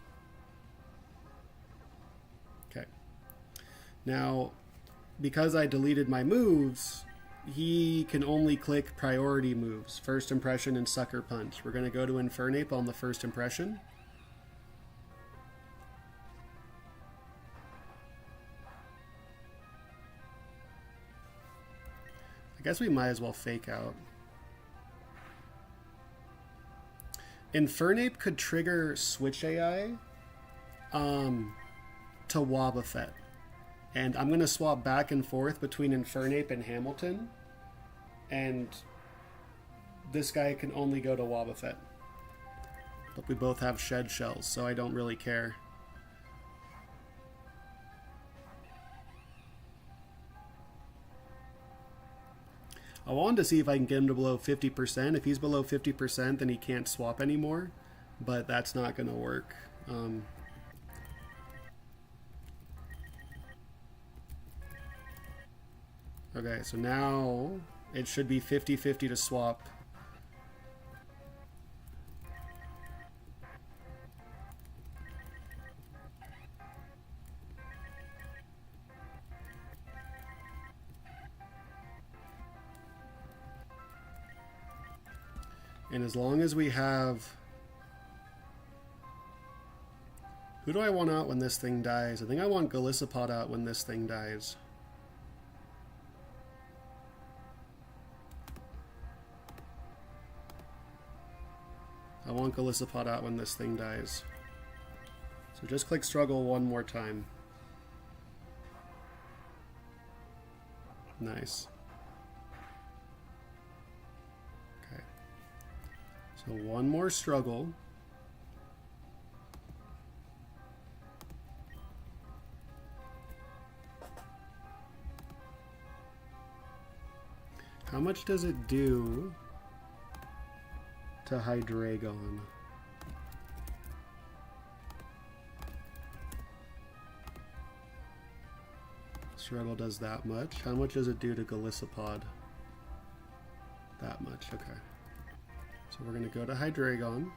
Okay. Now, because I deleted my moves, he can only click priority moves, First Impression and Sucker Punch. We're going to go to Infernape on the First Impression. I guess we might as well fake out. Infernape could trigger Switch AI to Wobbuffet. And I'm going to swap back and forth between Infernape and Hamilton. And this guy can only go to Wobbuffet. But we both have shed shells, so I don't really care. I wanted to see if I can get him to below 50%. If he's below 50%, then he can't swap anymore. But that's not going to work. Okay, so now it should be 50-50 to swap. And as long as we have... Who do I want out when this thing dies? I think I want Golisopod out when this thing dies. I want Golisopod out when this thing dies. So just click struggle one more time. Nice. Okay. So one more struggle. How much does it do to Hydreigon? Struggle does that much. How much does it do to Golisopod? That much, okay. So we're going to go to Hydreigon.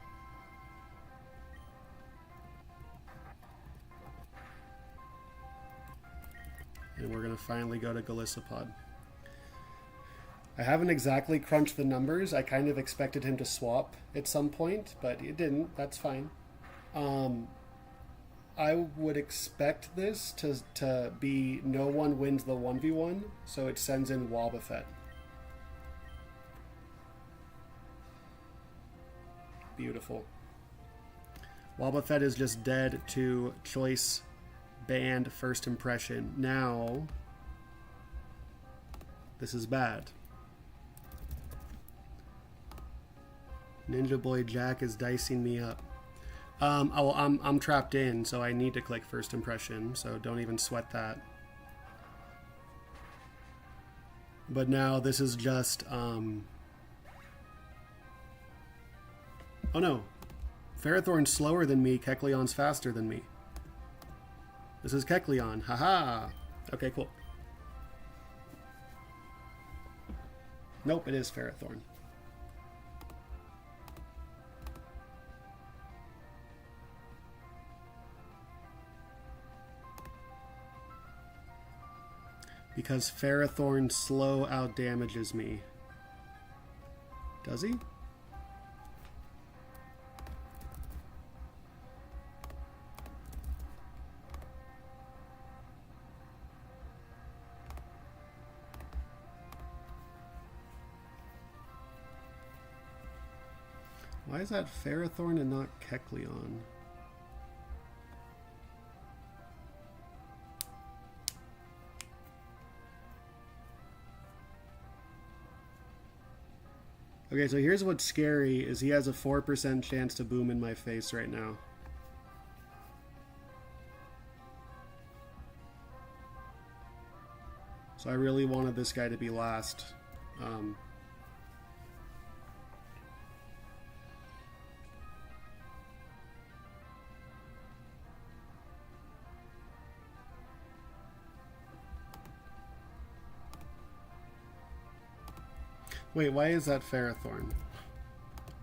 And we're going to finally go to Golisopod. I haven't exactly crunched the numbers. I kind of expected him to swap at some point, but it didn't. That's fine. I would expect this to be no one wins the 1v1, so it sends in Wobbuffet. Beautiful. Wobbuffet is just dead to choice banned First Impression. Now, this is bad. Ninja Boy Jack is dicing me up. I'm trapped in, so I need to click First Impression, so don't even sweat that. But now this is just, oh no. Ferrothorn's slower than me, Kecleon's faster than me. This is Kecleon, haha! Okay, cool. Nope, it is Ferrothorn. Because Ferrothorn slow out damages me. Does he? Why is that Ferrothorn and not Kecleon? Okay, so here's what's scary, is he has a 4% chance to boom in my face right now. So I really wanted this guy to be last. Wait, why is that Ferrothorn?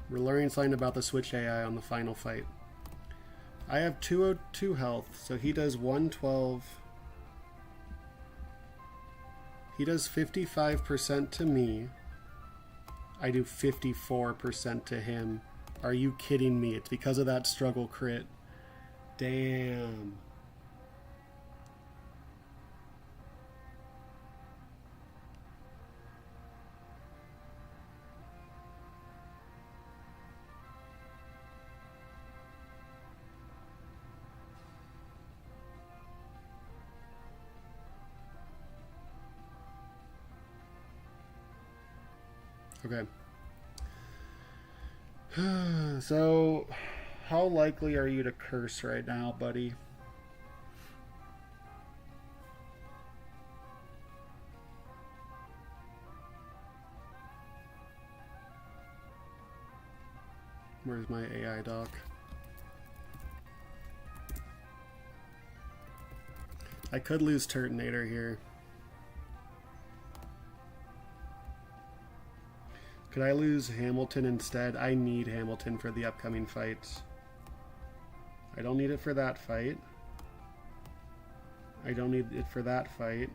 We're learning something about the Switch AI on the final fight. I have 202 health, so he does 112. He does 55% to me. I do 54% to him. Are you kidding me? It's because of that struggle crit. Damn. Okay. So, how likely are you to curse right now, buddy? Where's my AI doc? I could lose Turtonator here. Could I lose Hamilton instead? I need Hamilton for the upcoming fights. I don't need it for that fight. I don't need it for that fight.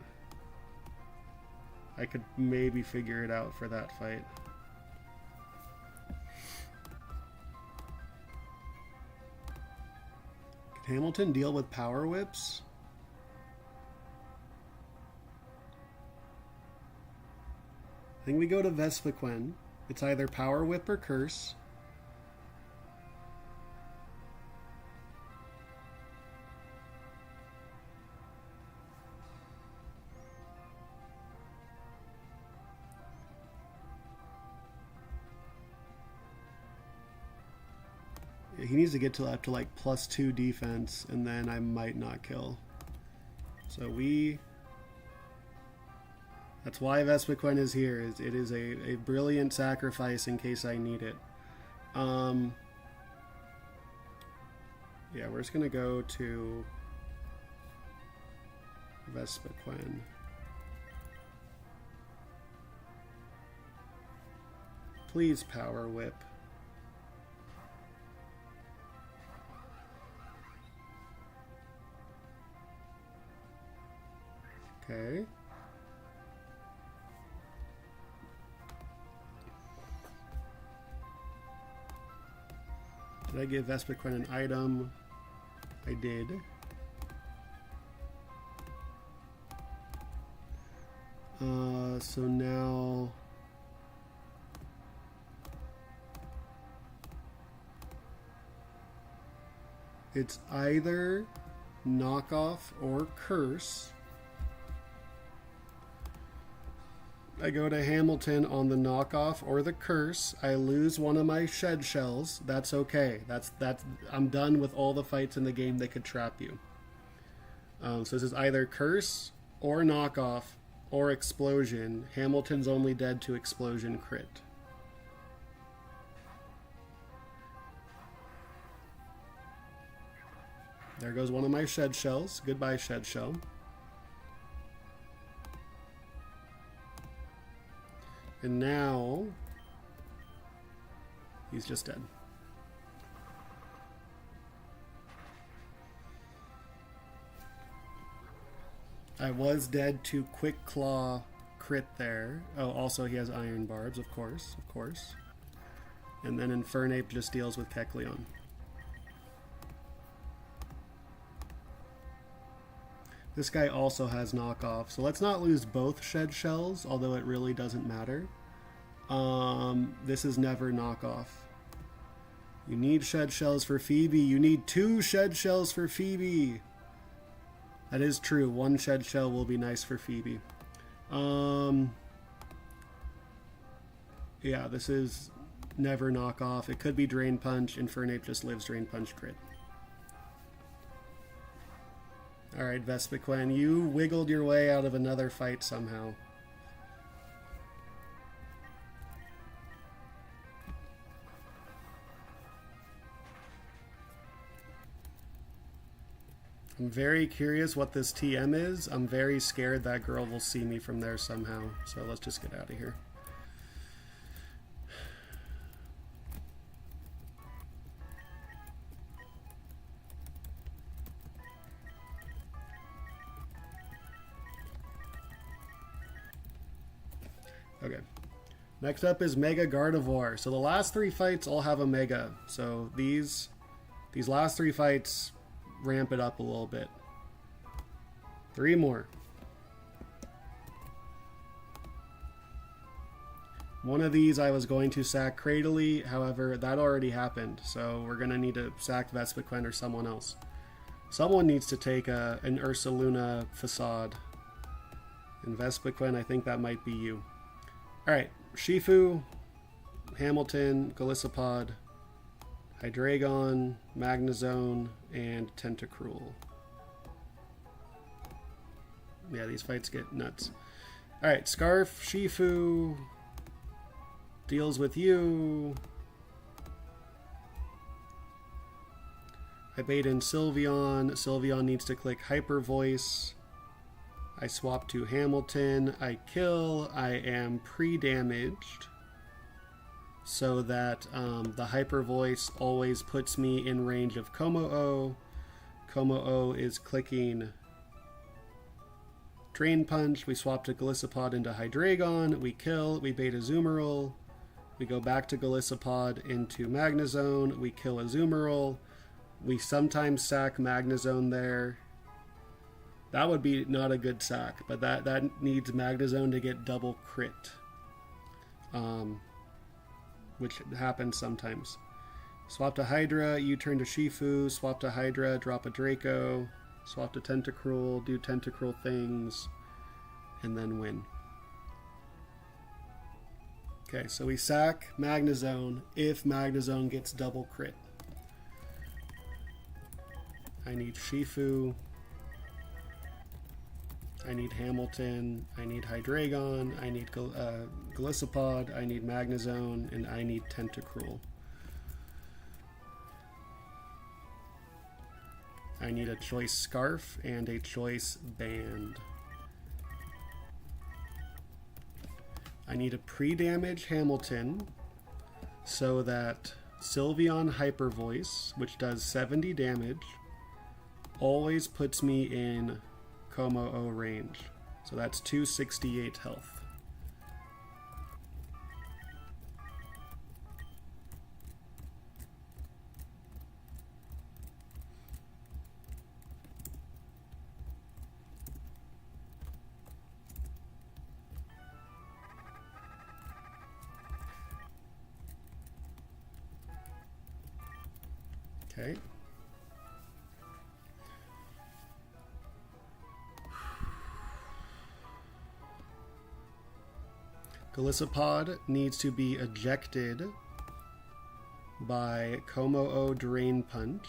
I could maybe figure it out for that fight. Can Hamilton deal with power whips? I think we go to Vespiquen. It's either Power Whip or Curse. Yeah, he needs to get to up to like +2 defense, and then I might not kill. So that's why Vespiquen is here. It is a brilliant sacrifice in case I need it. Yeah, we're just gonna go to Vespiquen. Please Power Whip. Okay. Did I give Vespiquen an item? I did. So now it's either knockoff or curse. I go to Hamilton on the knockoff or the curse. I lose one of my shed shells. That's okay. That's I'm done with all the fights in the game that could trap you. So this is either curse or knockoff or explosion. Hamilton's only dead to explosion crit. There goes one of my shed shells. Goodbye, shed shell. And now he's just dead. I was dead to Quick Claw crit there. Oh, also he has Iron Barbs, of course, of course. And then Infernape just deals with Kecleon. This guy also has knockoff, so let's not lose both shed shells, although it really doesn't matter. This is never knockoff. You need shed shells for Phoebe. You need 2 shed shells for Phoebe. That is true. 1 shed shell will be nice for Phoebe. Yeah, this is never knockoff. It could be Drain Punch. Infernape just lives Drain Punch crit. Alright, Vespiquen, you wiggled your way out of another fight somehow. I'm very curious what this TM is. I'm very scared that girl will see me from there somehow. So let's just get out of here. Okay. Next up is Mega Gardevoir. So the last 3 fights all have a Mega. So these last 3 fights ramp it up a little bit. 3 more. One of these I was going to sack Cradily, however, that already happened. So we're going to need to sack Vespiquen or someone else. Someone needs to take an Ursaluna Facade. And Vespiquen, I think that might be you. Alright, Shifu, Hamilton, Golisopod, Hydreigon, Magnezone, and Tentacruel. Yeah, these fights get nuts. Alright, Scarf, Shifu, deals with you. I bait in Sylveon. Sylveon needs to click Hyper Voice. I swap to Hamilton. I kill. I am pre-damaged so that the Hyper Voice always puts me in range of Como-O. Como-O is clicking Drain Punch. We swap to Golisopod into Hydreigon. We kill. We bait Azumarill. We go back to Golisopod into Magnezone. We kill Azumarill. We sometimes sack Magnezone there. That would be not a good sack, but that needs Magnezone to get double crit. Which happens sometimes. Swap to Hydra, you turn to Shifu, swap to Hydra, drop a Draco, swap to Tentacruel, do Tentacruel things, and then win. Okay, so we sack Magnezone if Magnezone gets double crit. I need Shifu. I need Hamilton. I need Hydreigon. I need Golisopod. I need Magnezone. And I need Tentacruel. I need a choice Scarf and a choice Band. I need a pre-damage Hamilton so that Sylveon Hyper Voice, which does 70 damage, always puts me in Como-O range. So that's 268 health. Okay. Golisopod needs to be ejected by Como-O Drain Punch,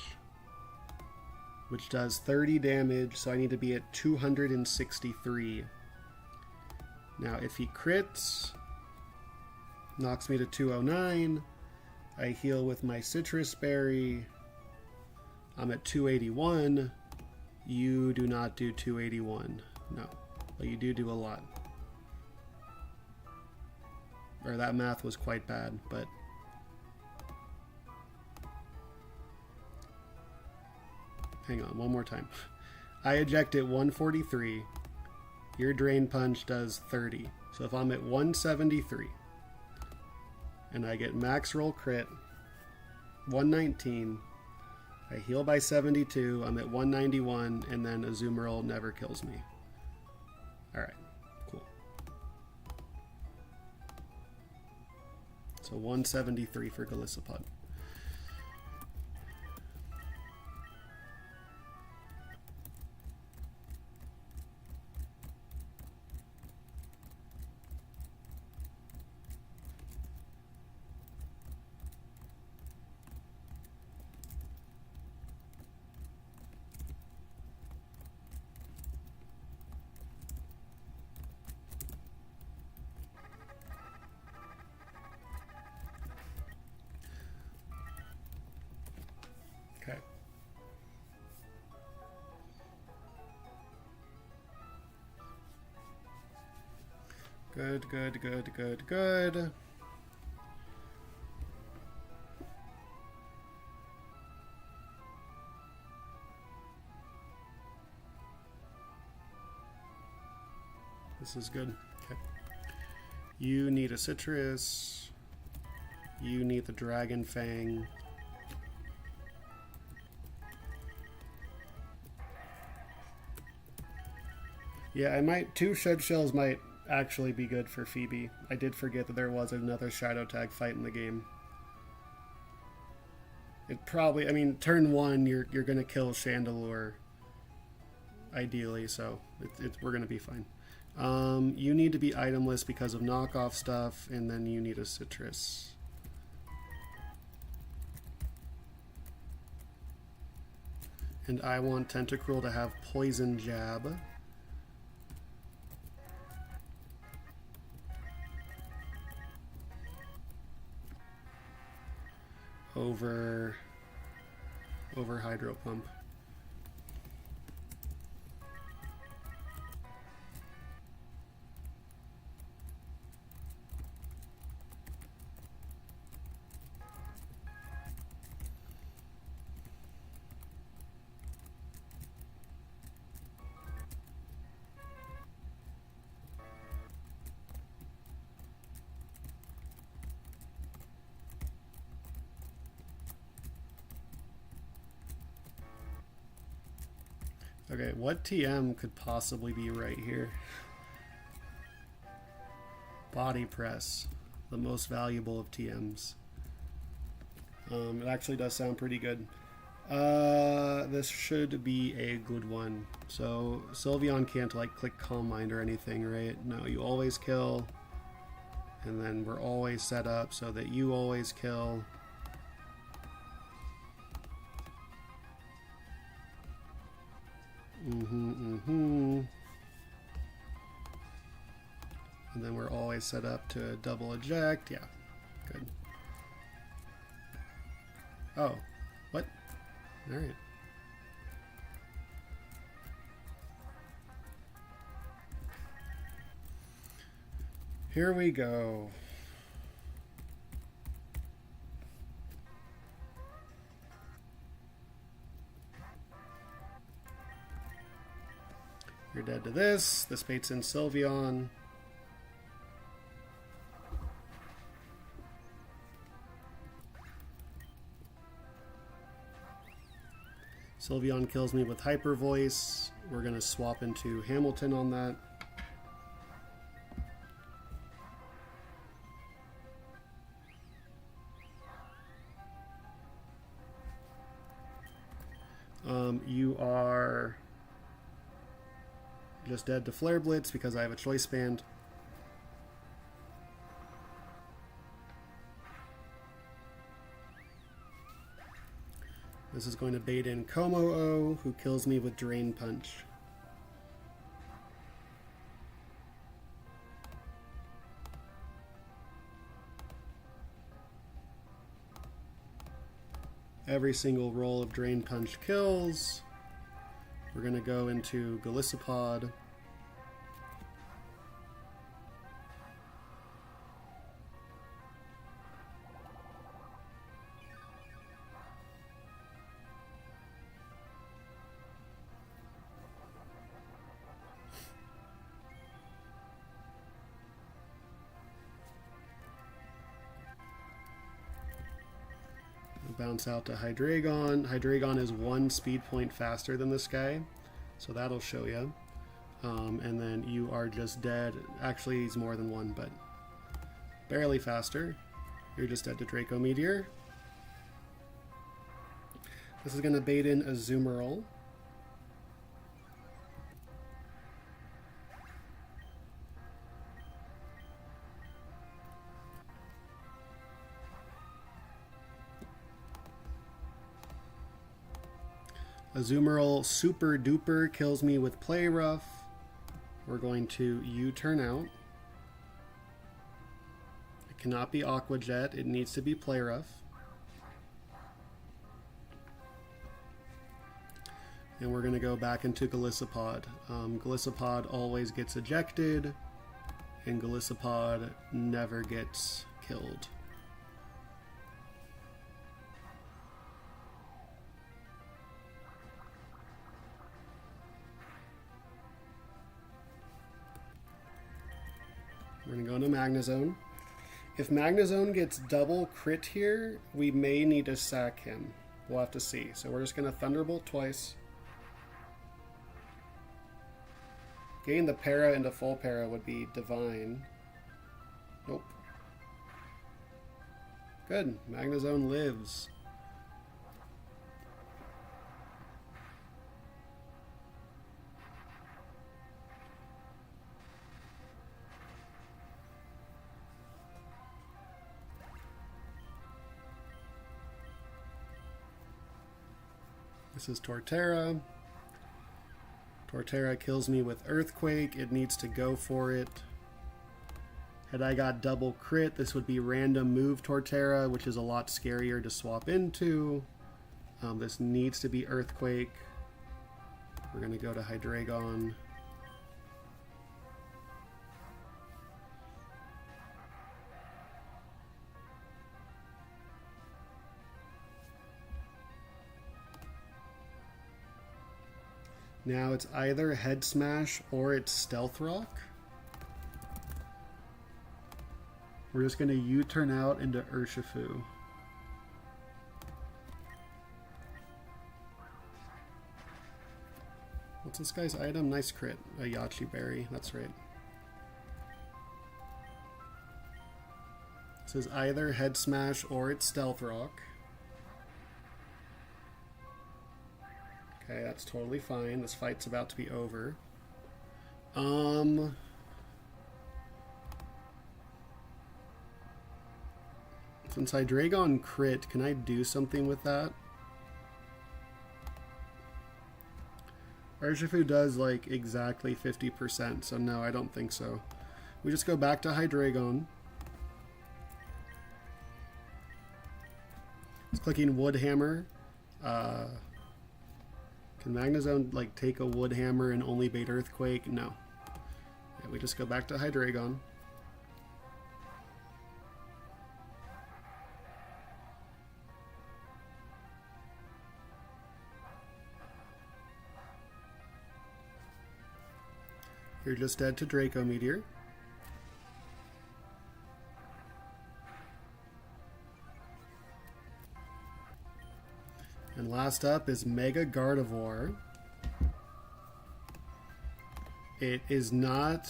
which does 30 damage, so I need to be at 263. Now, if he crits, knocks me to 209, I heal with my Citrus Berry. I'm at 281. You do not do 281. No, but you do a lot. Or that math was quite bad, but hang on, one more time. I eject at 143. Your Drain Punch does 30. So if I'm at 173 and I get max roll crit, 119, I heal by 72, I'm at 191, and then Azumarill never kills me. Alright, cool. So 173 for Golisopod. Okay. Good, good, good, good, good. This is good. Okay. You need a citrus. You need the dragon fang. Yeah, I might. 2 shed shells might actually be good for Phoebe. I did forget that there was another shadow tag fight in the game. It probably, I mean, turn 1, you're gonna kill Chandelure, ideally, so we're gonna be fine. You need to be itemless because of knockoff stuff, and then you need a citrus. And I want Tentacruel to have poison jab. Over Hydro Pump. Okay, what TM could possibly be right here? Body Press, the most valuable of TMs. It actually does sound pretty good. This should be a good one. So Sylveon can't like click Calm Mind or anything, right? No, you always kill. And then we're always set up so that you always kill. And then we're always set up to double eject. Yeah, good. Oh, what? All right. Here we go. You're dead to this. This baits in Sylveon. Sylveon kills me with Hyper Voice. We're going to swap into Hamilton on that. You are just dead to Flare Blitz because I have a Choice Band. This is going to bait in Komo-O, who kills me with Drain Punch. Every single roll of Drain Punch kills. We're going to go into Golisopod. Bounce out to Hydreigon. Hydreigon is 1 speed point faster than this guy, so that'll show you. And then you are just dead. Actually, he's more than 1, but barely faster. You're just dead to Draco Meteor. This is going to bait in Azumarill. Azumarill super duper kills me with Play Rough. We're going to U-turn out. It cannot be Aqua Jet, it needs to be Play Rough. And we're going to go back into Golisopod. Golisopod always gets ejected, and Golisopod never gets killed. We're going to go no Magnezone. If Magnezone gets double crit here, we may need to sack him. We'll have to see. So we're just going to Thunderbolt twice. Getting the para into full para would be divine. Nope. Good. Magnezone lives. This is Torterra. Torterra kills me with Earthquake. It needs to go for it. Had I got double crit, this would be random move Torterra, which is a lot scarier to swap into. This needs to be Earthquake. We're going to go to Hydreigon. Now it's either Head Smash or it's Stealth Rock. We're just going to U-turn out into Urshifu. What's this guy's item? Nice crit. A Yachi Berry. That's right. This is either Head Smash or it's Stealth Rock. Okay, that's totally fine. This fight's about to be over. Since Hydreigon crit, can I do something with that? Urshifu does like exactly 50%, so no, I don't think so. We just go back to Hydreigon. It's clicking Wood Hammer. Can Magnezone like take a Wood Hammer and only bait Earthquake? No. Yeah, we just go back to Hydreigon. You're just dead to Draco Meteor. And last up is Mega Gardevoir. It is not...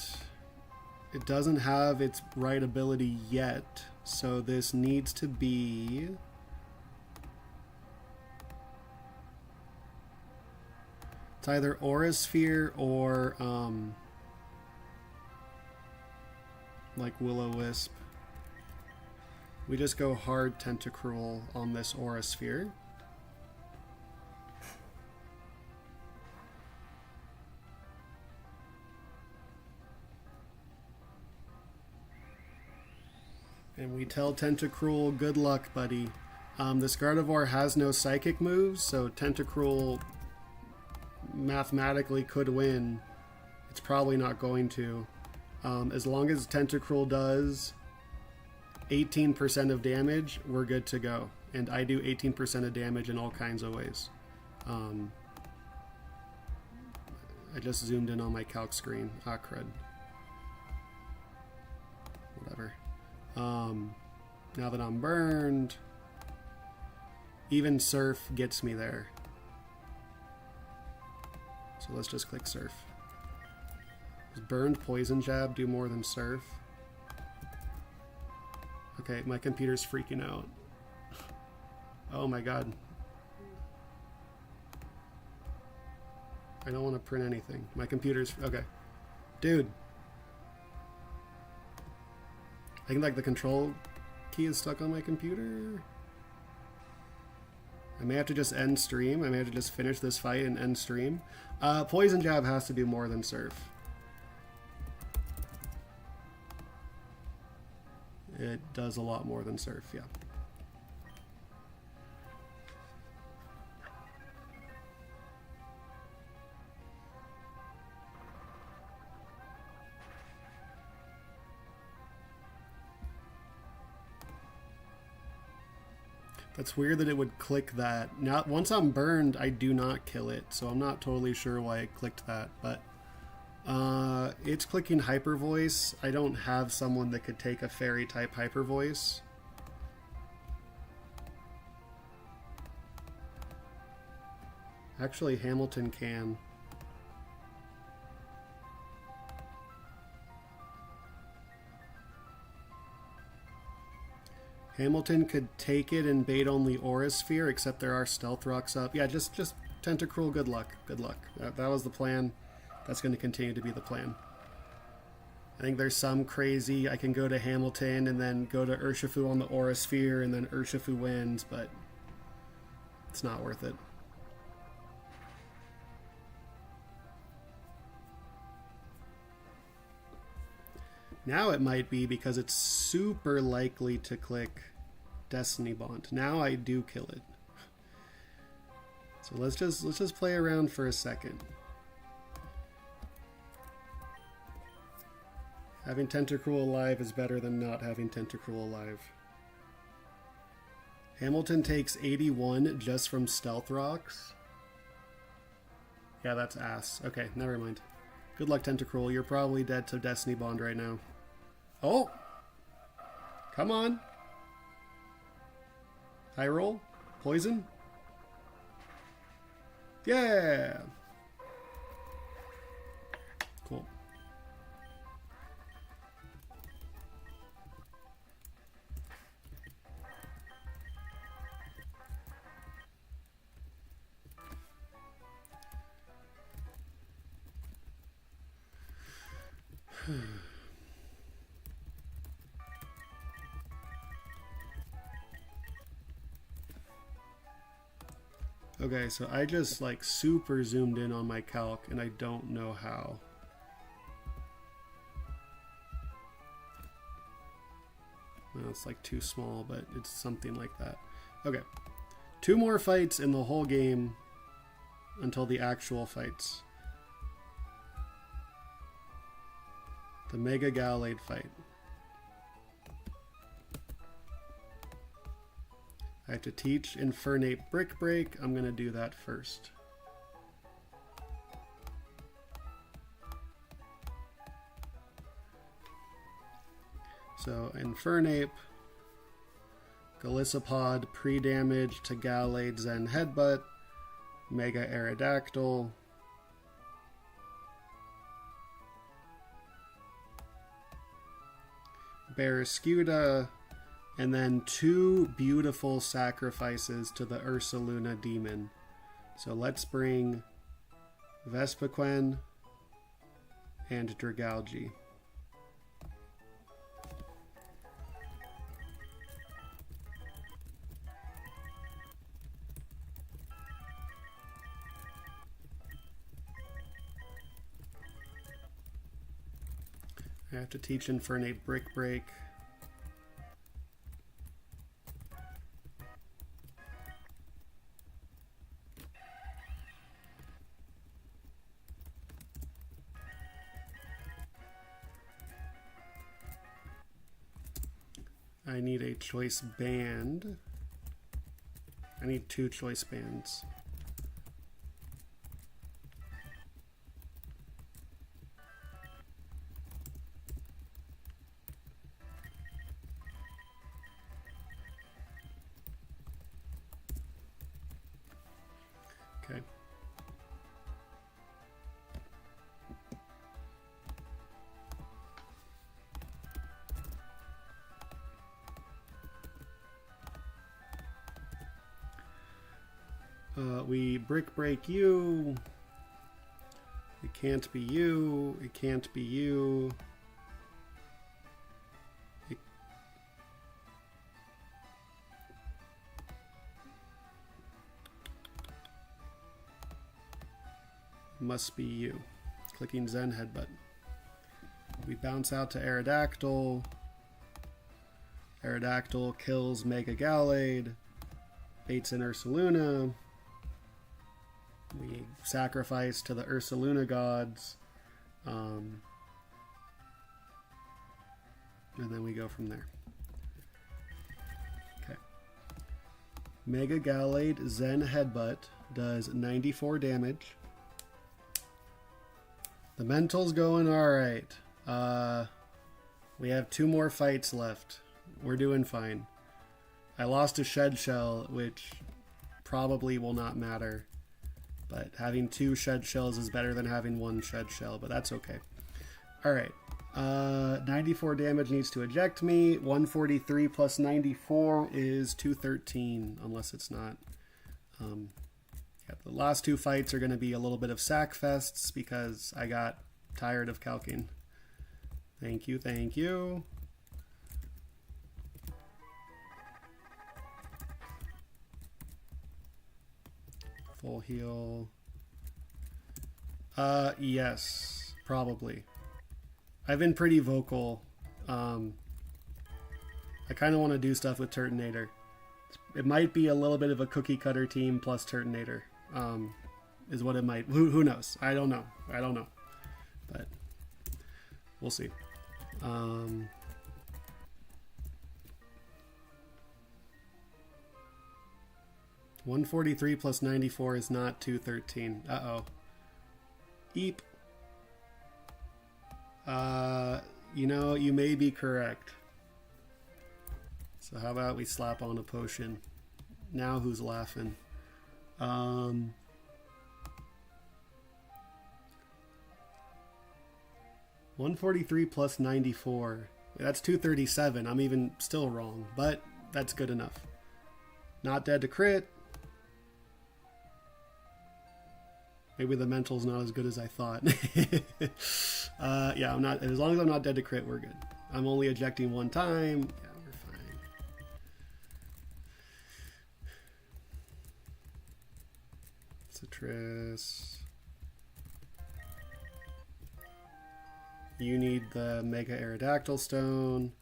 It doesn't have its right ability yet, so this needs to be... It's either Aura Sphere or... like Will-O-Wisp. We just go hard Tentacruel on this Aura Sphere. And we tell Tentacruel, good luck, buddy. This Gardevoir has no psychic moves, so Tentacruel mathematically could win. It's probably not going to. As long as Tentacruel does 18% of damage, we're good to go. And I do 18% of damage in all kinds of ways. I just zoomed in on my calc screen. Ah, crud. Whatever. Now that I'm burned, even Surf gets me there. So let's just click Surf. Does burned Poison Jab do more than Surf? Okay, my computer's freaking out. Oh my god. I don't want to print anything. My computer's... Okay. Dude. I think like the control key is stuck on my computer. I may have to just end stream. I may have to just finish this fight and end stream. Poison Jab has to do more than Surf. It does a lot more than Surf, yeah. That's weird that it would click that. Now, once I'm burned, I do not kill it, so I'm not totally sure why it clicked that, but It's clicking Hyper Voice. I don't have someone that could take a fairy type Hyper Voice. Actually, Hamilton can. Hamilton could take it and bait only Aura Sphere, except there are Stealth Rocks up. Yeah, just Tentacruel, good luck. Good luck. That was the plan. That's going to continue to be the plan. I think there's some crazy, I can go to Hamilton and then go to Urshifu on the Aura Sphere and then Urshifu wins, but it's not worth it. Now it might be because it's super likely to click Destiny Bond. Now I do kill it. So let's just play around for a second. Having Tentacruel alive is better than not having Tentacruel alive. Hamilton takes 81 just from Stealth Rocks. Yeah, that's ass. Okay, never mind. Good luck, Tentacruel. You're probably dead to Destiny Bond right now. Oh! Come on! High roll? Poison? Yeah! Cool. Okay, so I just like super zoomed in on my calc and I don't know how. Well, it's like too small, but it's something like that. Okay, 2 more fights in the whole game until the actual fights. The Mega Gallade fight. I have to teach Infernate Brick Break. I'm going to do that first. So Infernape, Golisopod, pre-damage to Gallade, Zen Headbutt, Mega Aerodactyl, Barraskewda, and then 2 beautiful sacrifices to the Ursaluna Demon. So let's bring Vespiquen and Dragalge. I have to teach Infernate Brick Break. I need a choice band. I need 2 choice bands. Okay. We brick break you. It can't be you. It can't be you. It must be you. Clicking Zen Headbutt. We bounce out to Aerodactyl. Aerodactyl kills Mega Gallade. Baits in Ursaluna. We sacrifice to the Ursaluna gods. And then we go from there. Okay. Mega Gallade Zen Headbutt does 94 damage. The mental's going alright. We have 2 more fights left. We're doing fine. I lost a shed shell, which probably will not matter. But having 2 shed shells is better than having 1 shed shell, but that's okay. Alright. 94 damage needs to eject me. 143 plus 94 is 213, unless it's not. Yeah, the last 2 fights are going to be a little bit of sack fests because I got tired of calking. Thank you, thank you. Full heal. Yes, probably. I've been pretty vocal. I kind of want to do stuff with Turtonator. It might be a little bit of a cookie cutter team plus Turtonator. Is what it might. Who knows? I don't know. I don't know. But we'll see. 143 plus 94 is not 213. Uh-oh. Eep. You know, you may be correct. So how about we slap on a potion? Now who's laughing? 143 plus 94. That's 237. I'm even still wrong, but that's good enough. Not dead to crit. Maybe the mental's not as good as I thought. Yeah, I'm not. As long as I'm not dead to crit, we're good. I'm only ejecting 1 time. Yeah, we're fine. Citrus. You need the Mega Aerodactyl Stone.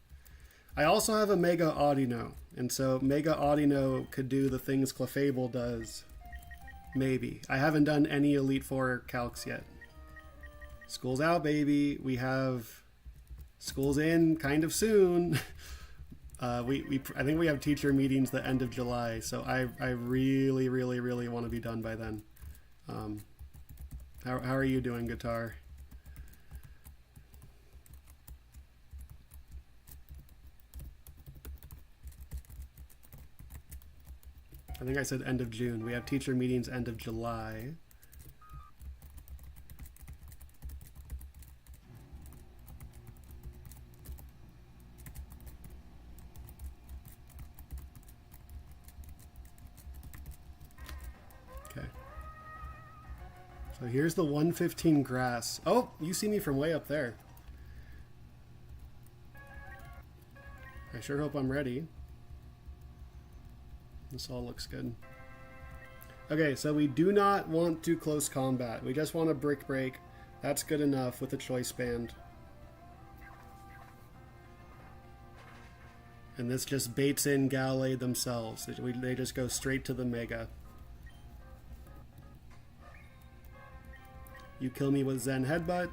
I also have a Mega Audino, and so Mega Audino could do the things Clefable does. Maybe. I haven't done any Elite Four calcs yet. School's out, baby. We have school's in kind of soon. I think we have teacher meetings the end of July, so I really, really, really want to be done by then. How are you doing, Guitar? I think I said end of June. We have teacher meetings end of July. Okay. So here's the 115 grass. Oh, you see me from way up there. I sure hope I'm ready. This all looks good. Okay, so we do not want to close combat. We just want a brick break. That's good enough with the choice band. And this just baits in Galley themselves. They just go straight to the Mega. You kill me with Zen Headbutt.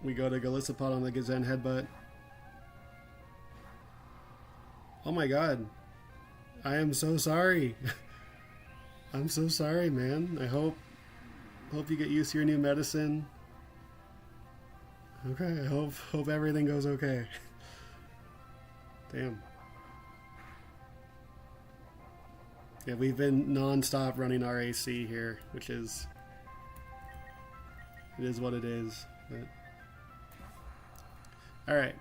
We go to Golisopod on the Zen Headbutt. Oh my god. I am so sorry. I'm so sorry, man. I hope you get used to your new medicine. Okay, I hope everything goes okay. Damn. Yeah, we've been non-stop running our AC here, which is... It is what it is. But... Alright.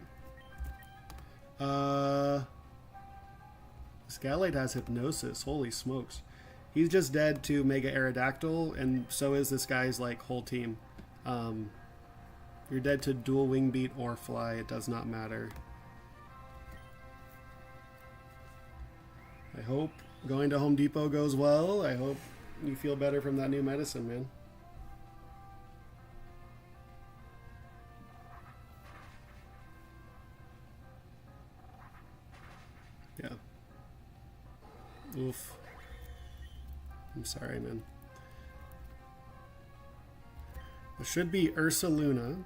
Scalate has Hypnosis. Holy smokes. He's just dead to Mega Aerodactyl, and so is this guy's like whole team. You're dead to Dual Wing Beat or Fly. It does not matter. I hope going to Home Depot goes well. I hope you feel better from that new medicine, man. Yeah. Oof. I'm sorry, man. There should be Ursaluna.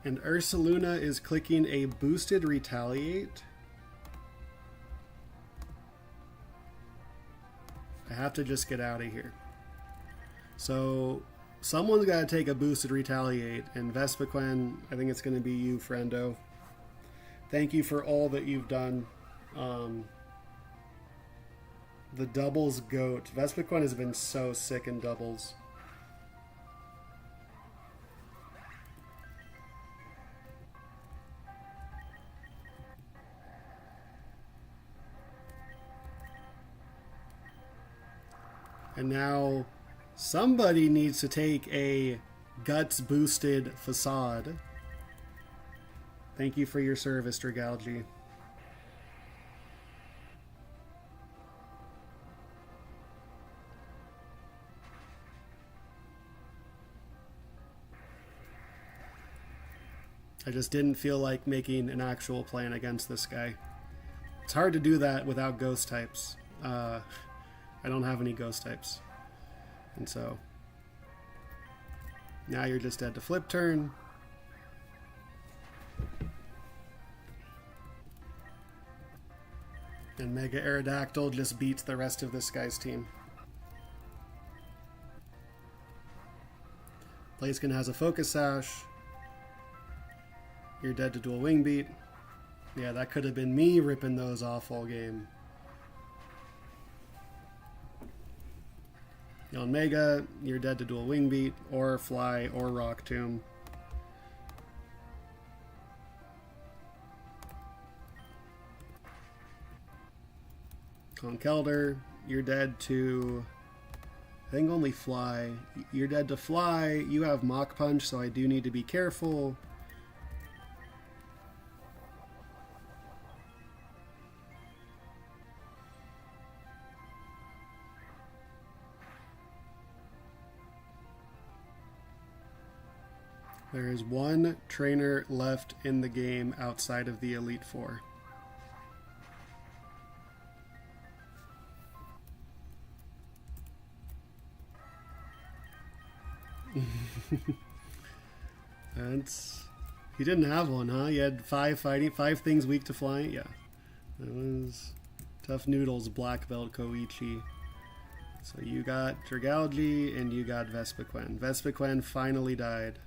And Ursaluna is clicking a boosted Retaliate. I have to just get out of here. So someone's got to take a boosted retaliate, and Vespiquen, I think it's going to be you, friendo. Thank you for all that you've done. The doubles goat. Vespiquen has been so sick in doubles. And now somebody needs to take a guts boosted facade. Thank you for your service, Dragalgi. I just didn't feel like making an actual plan against this guy. It's hard to do that without ghost types. I don't have any ghost types. And so now you're just dead to flip turn. And Mega Aerodactyl just beats the rest of this guy's team. Blaziken has a Focus Sash. You're dead to Dual Wing Beat. Yeah, that could have been me ripping those off all game. On Mega, you're dead to Dual Wing Beat, or Fly, or Rock Tomb. On Kelder, you're dead to, I think only Fly. You're dead to Fly, you have Mach Punch, so I do need to be careful. There is one trainer left in the game outside of the Elite Four. He didn't have one, huh? You had 5 things weak to flying? Yeah. That was tough noodles, black belt Koichi. So you got Dragalgi and you got Vespiquen. Vespiquen finally died.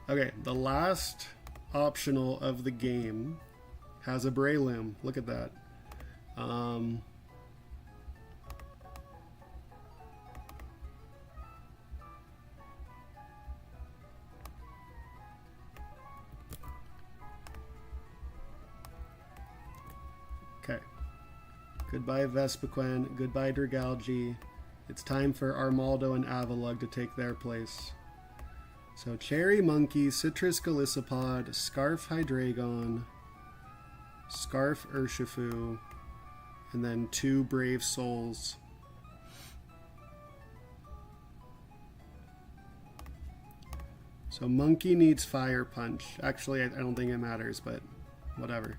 Okay, the last optional of the game has a Breloom. Look at that. Okay. Goodbye Vespiquen. Goodbye Dragalgi. It's time for Armaldo and Avalugg to take their place. So Cherry Monkey, Citrus Golisopod, Scarf Hydreigon, Scarf Urshifu, and then 2 Brave Souls. So Monkey needs Fire Punch. Actually, I don't think it matters, but whatever.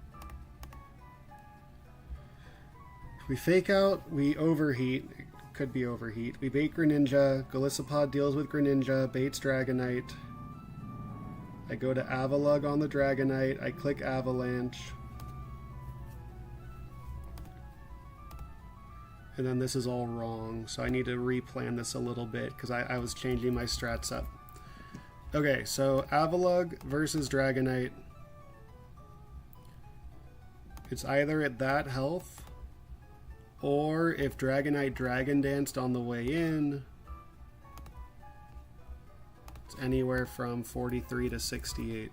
If we fake out, we overheat. Could be overheat. We bait Greninja. Golisopod deals with Greninja. Baits Dragonite. I go to Avalugg on the Dragonite. I click Avalanche. And then this is all wrong. So I need to replan this a little bit because I was changing my strats up. Okay, so Avalugg versus Dragonite. It's either at that health, or if Dragonite Dragon Danced on the way in, it's anywhere from 43 to 68.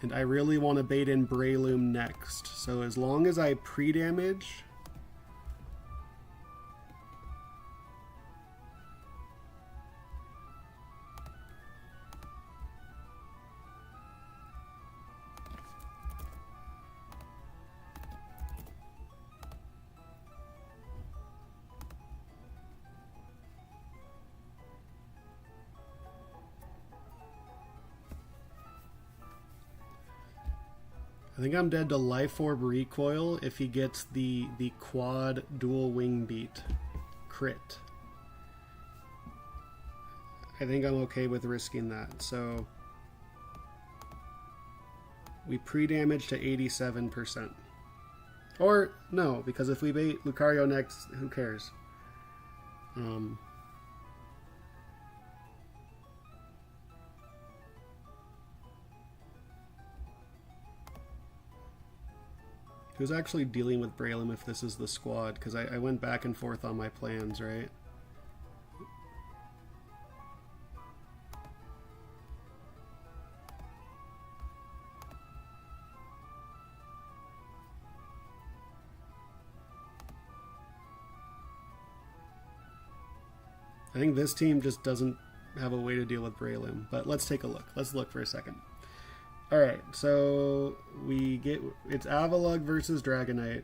And I really want to bait in Breloom next. So as long as I pre-damage, I think I'm dead to Life Orb Recoil if he gets the quad dual wing beat crit. I think I'm okay with risking that. So we pre-damage to 87%. Or no, because if we bait Lucario next, who cares? Um, who's actually dealing with Braylum if this is the squad? Because I went back and forth on my plans, right? I think this team just doesn't have a way to deal with Braylum, but let's take a look. Let's look for a second. Alright, so we get, it's Avalug versus Dragonite.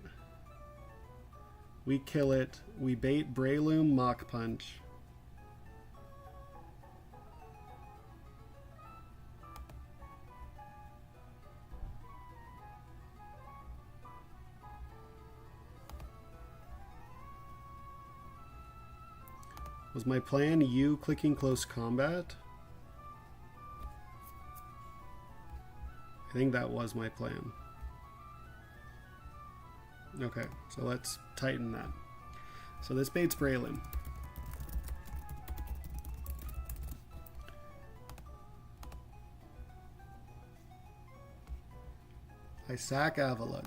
We kill it. We bait Braylum Mach Punch. Was my plan you clicking close combat? I think that was my plan. Okay, so let's tighten that. So this baits Braylon. I sack Avalug.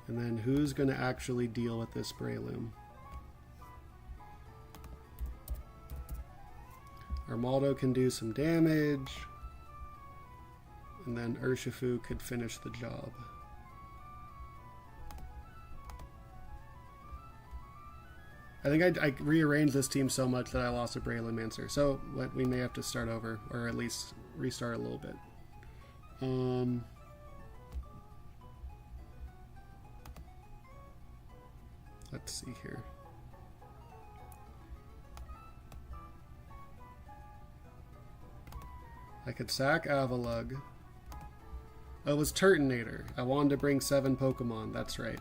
And then who's going to actually deal with this Braylon? Armaldo can do some damage. And then Urshifu could finish the job. I think I rearranged this team so much that I lost a Braylon Mancer. So we may have to start over, or at least restart a little bit. Let's see here. I could sack Avalug. Oh, it was Turtonator. I wanted to bring 7 Pokemon, that's right.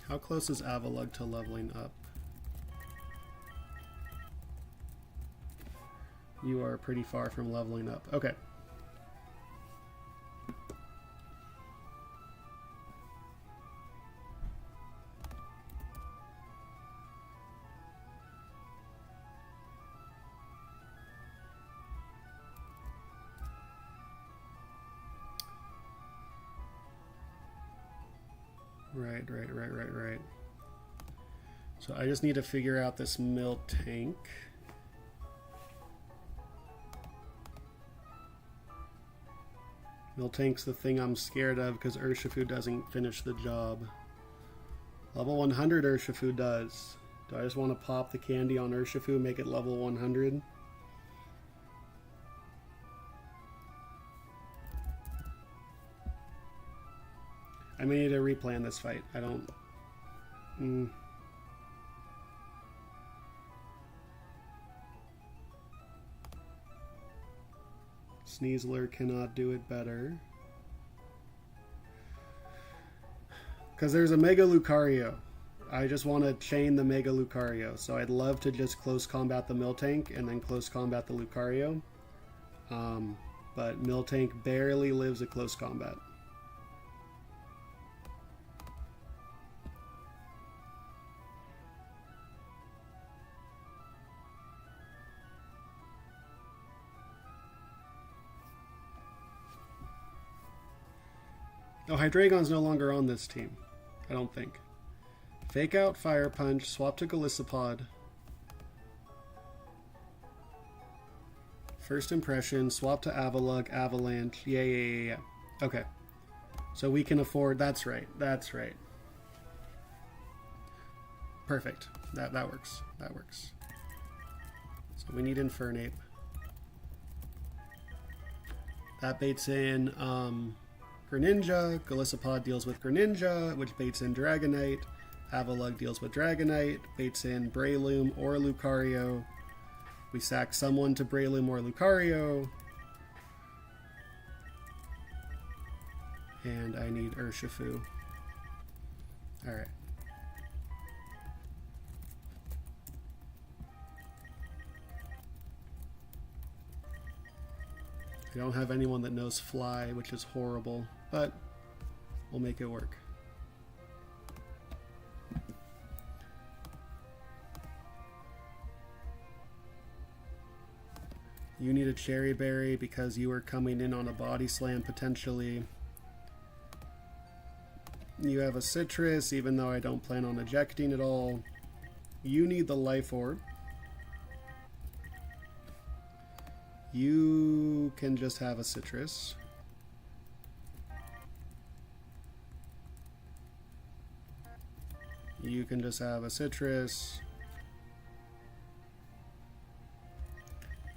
How close is Avalug to leveling up? You are pretty far from leveling up. Okay. Right. So I just need to figure out this Miltank. Miltank's the thing I'm scared of because Urshifu doesn't finish the job. Level 100 Urshifu does. Do I just want to pop the candy on Urshifu, make it level 100? I may need to replan this fight. I don't... Sneasler cannot do it better. Because there's a Mega Lucario. I just want to chain the Mega Lucario. So I'd love to just close combat the Miltank and then close combat the Lucario. But Miltank barely lives a close combat. Oh, Hydreigon's no longer on this team. I don't think. Fake out Fire Punch, swap to Golisopod. First impression, swap to Avalug, Avalanche. Yeah. Okay. So we can afford... That's right. Perfect. That works. So we need Infernape. That baits in... Greninja, Golisopod deals with Greninja, which baits in Dragonite. Avalug deals with Dragonite, baits in Breloom or Lucario. We sack someone to Breloom or Lucario. And I need Urshifu. Alright. I don't have anyone that knows Fly, which is horrible, but we'll make it work. You need a Cherry Berry because you are coming in on a Body Slam potentially. You have a Citrus, even though I don't plan on ejecting at all. You need the Life Orb. You can just have a Citrus. You can just have a Citrus.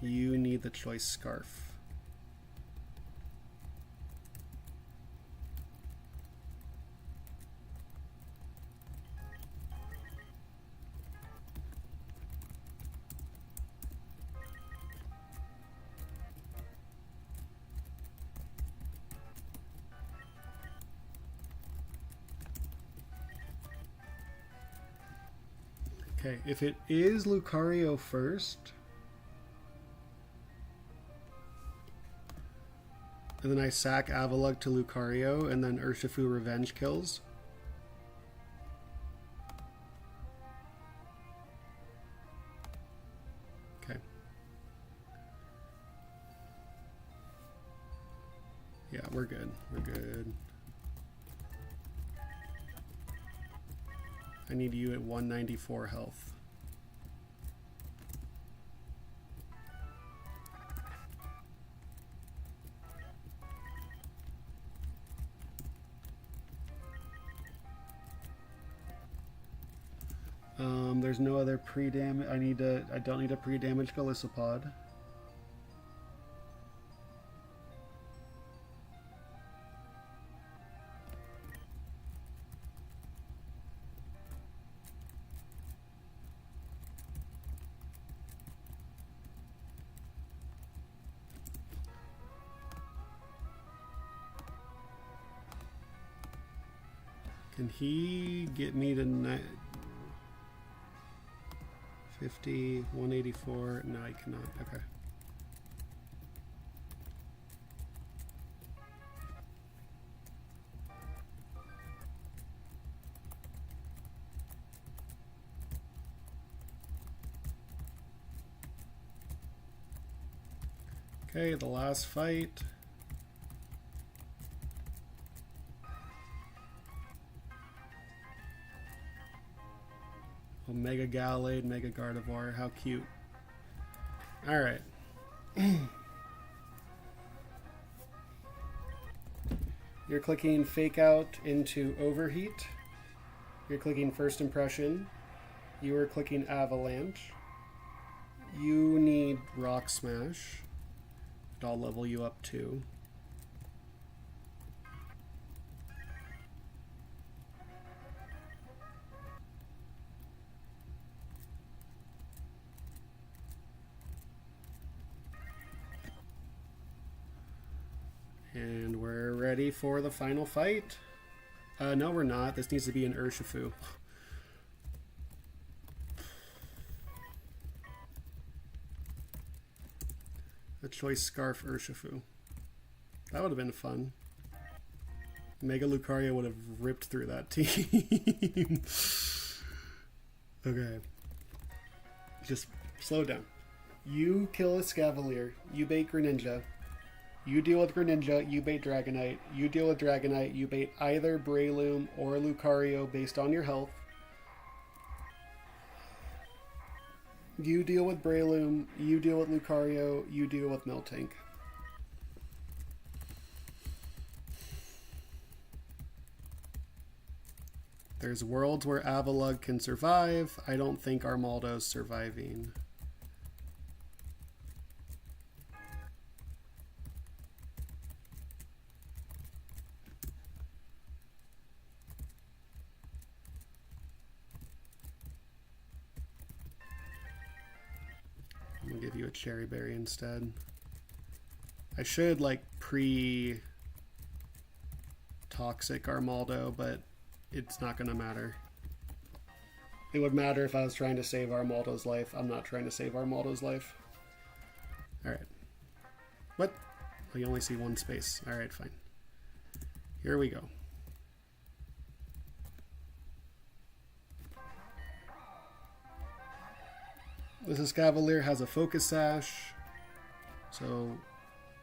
You need the Choice Scarf. Okay, if it is Lucario first, and then I sack Avalugg to Lucario, and then Urshifu Revenge kills. Okay. Yeah, we're good. We're good. I need you at 194 health. There's no other pre-damage. I don't need a pre-damage Golisopod. Can he get me to 50, 184? No, I cannot. Okay. Okay, the last fight. Mega Gallade, Mega Gardevoir, how cute. Alright. You're clicking Fake Out into Overheat. You're clicking First Impression. You are clicking Avalanche. You need Rock Smash. I'll level you up too. And we're ready for the final fight. No, we're not. This needs to be an Urshifu. A Choice Scarf Urshifu. That would have been fun. Mega Lucario would have ripped through that team. Okay. Just slow down. You kill a Scavalier. You bait Greninja. You deal with Greninja, you bait Dragonite. You deal with Dragonite, you bait either Breloom or Lucario based on your health. You deal with Breloom, you deal with Lucario, you deal with Miltank. There's worlds where Avalugg can survive. I don't think Armaldo's surviving. I'm gonna give you a Cherry Berry instead. I should like toxic Armaldo, but it's not going to matter. It would matter if I was trying to save Armaldo's life. I'm not trying to save Armaldo's life. Alright. What? Oh, you only see one space. Alright, fine. Here we go. This Escavalier has a Focus Sash. So,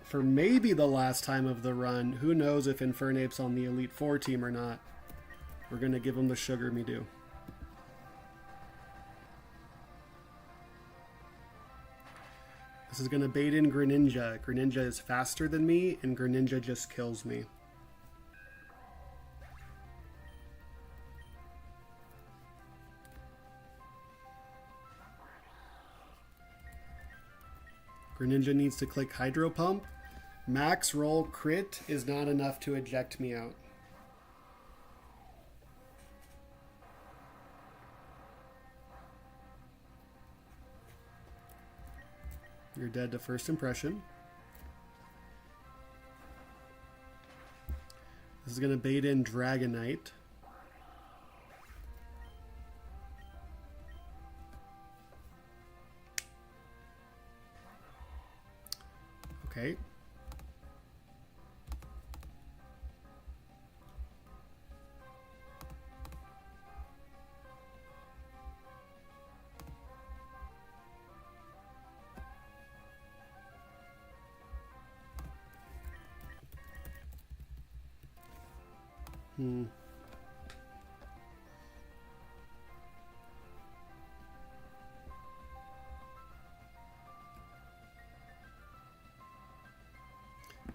for maybe the last time of the run, who knows if Infernape's on the Elite Four team or not. We're going to give him the sugar me do. This is going to bait in Greninja. Greninja is faster than me, and Greninja just kills me. Greninja needs to click Hydro Pump. Max roll crit is not enough to eject me out. You're dead to first impression. This is going to bait in Dragonite. Okay.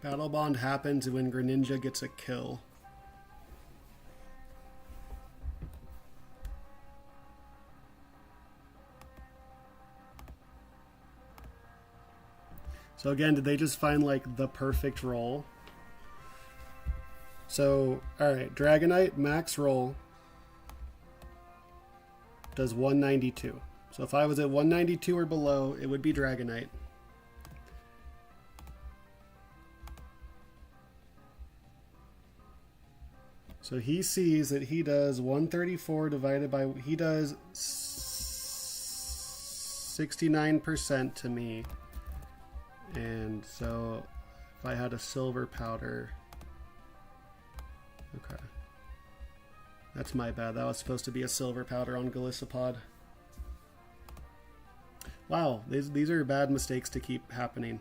Battle Bond happens when Greninja gets a kill. So again, did they just find like the perfect roll? So, alright, Dragonite max roll does 192. So if I was at 192 or below, it would be Dragonite. So he sees that he does 134 divided by, he does 69% to me. And so if I had a silver powder, okay. That's my bad. That was supposed to be a silver powder on Golisopod. Wow, these are bad mistakes to keep happening.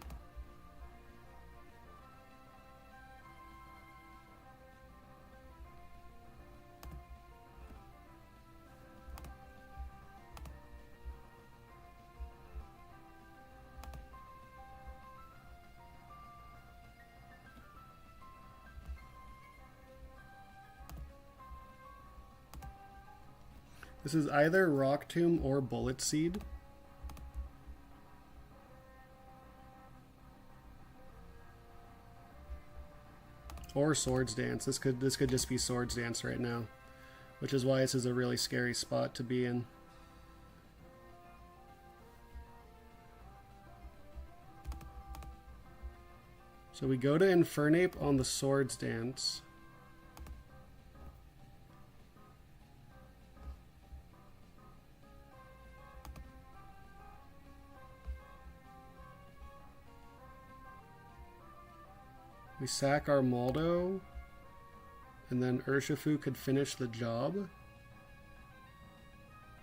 This is either Rock Tomb or Bullet Seed. Or Swords Dance. This could just be Swords Dance right now, which is why this is a really scary spot to be in. So we go to Infernape on the Swords Dance. We sack Armaldo, and then Urshifu could finish the job.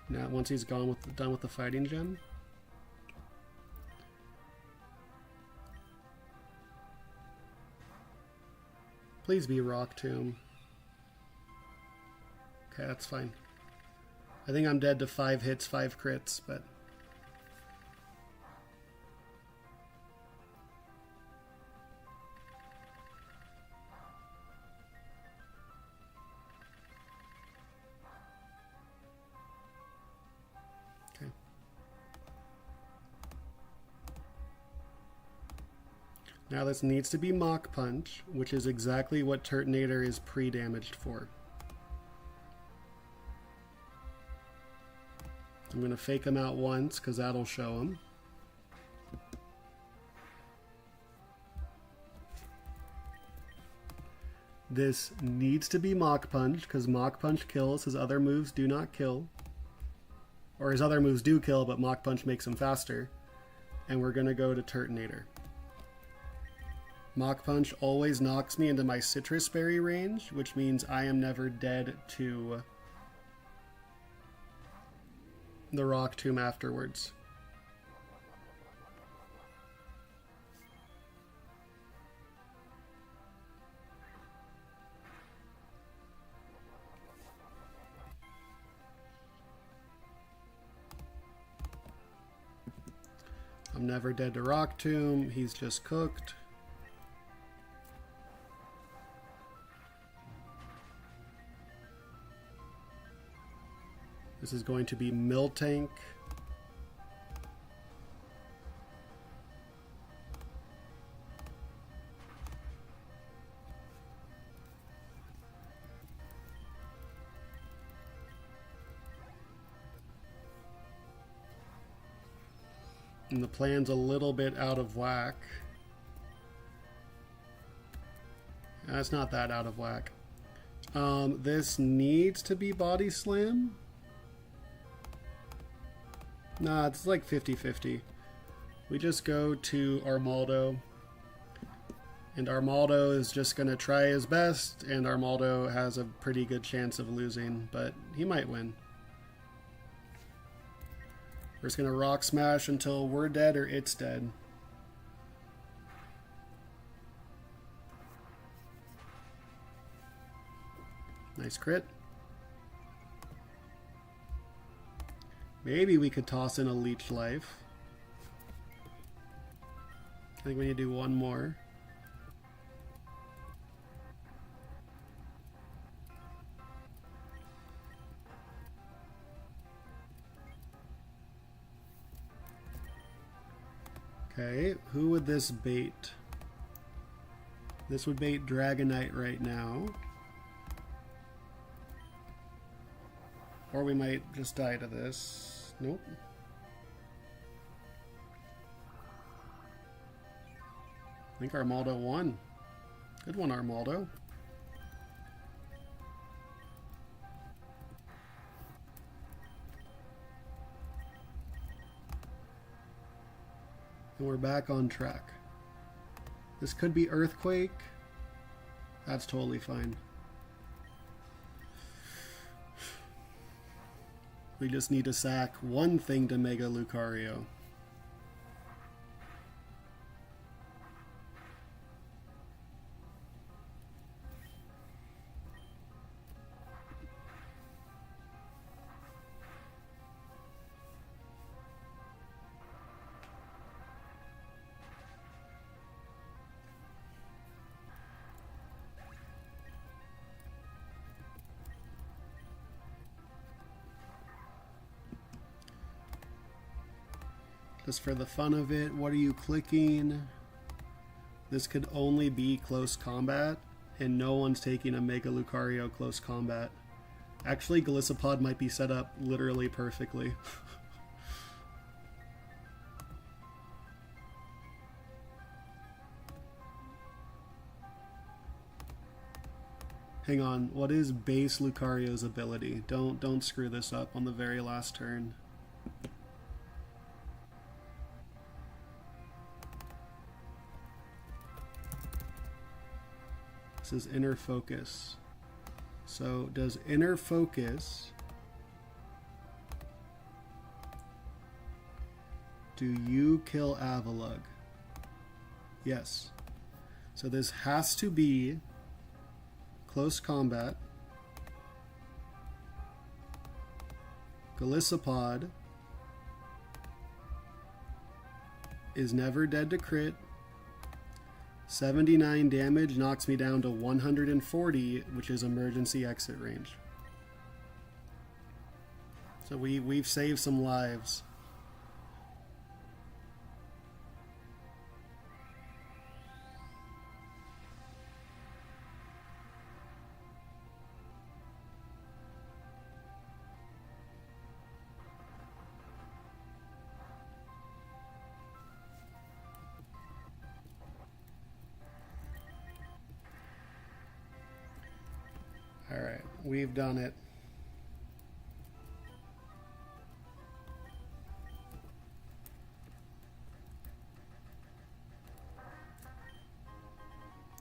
Now, once he's done with the fighting gem. Please be Rock Tomb. Okay, that's fine. I think I'm dead to 5 hits, 5 crits, but... Now this needs to be Mach Punch, which is exactly what Turtonator is pre-damaged for. I'm going to fake him out once, because that'll show him. This needs to be Mach Punch, because Mach Punch kills. His other moves do not kill. Or his other moves do kill, but Mach Punch makes him faster. And we're going to go to Turtonator. Mach Punch always knocks me into my Citrus Berry range, which means I am never dead to the Rock Tomb afterwards. I'm never dead to Rock Tomb. He's just cooked. This is going to be Miltank. And the plan's a little bit out of whack. That's not that out of whack. This needs to be Body Slam. Nah, it's like 50-50. We just go to Armaldo. And Armaldo is just going to try his best. And Armaldo has a pretty good chance of losing. But he might win. We're just going to Rock Smash until we're dead or it's dead. Nice crit. Maybe we could toss in a Leech Life. I think we need to do one more. Okay, who would this bait? This would bait Dragonite right now. Or we might just die to this. Nope. I think Armaldo won. Good one, Armaldo. And we're back on track. This could be Earthquake. That's totally fine. We just need to sack one thing to Mega Lucario. Just for the fun of it, what are you clicking? This could only be close combat, and no one's taking a Mega Lucario close combat. Actually, Golisopod might be set up literally perfectly. Hang on, what is base Lucario's ability? Don't screw this up on the very last turn. This is Inner Focus. So does Inner Focus do you kill Avalugg? Yes. So this has to be close combat. Golisopod is never dead to crit. 79 damage knocks me down to 140, which is emergency exit range. So we've saved some lives. We've done it.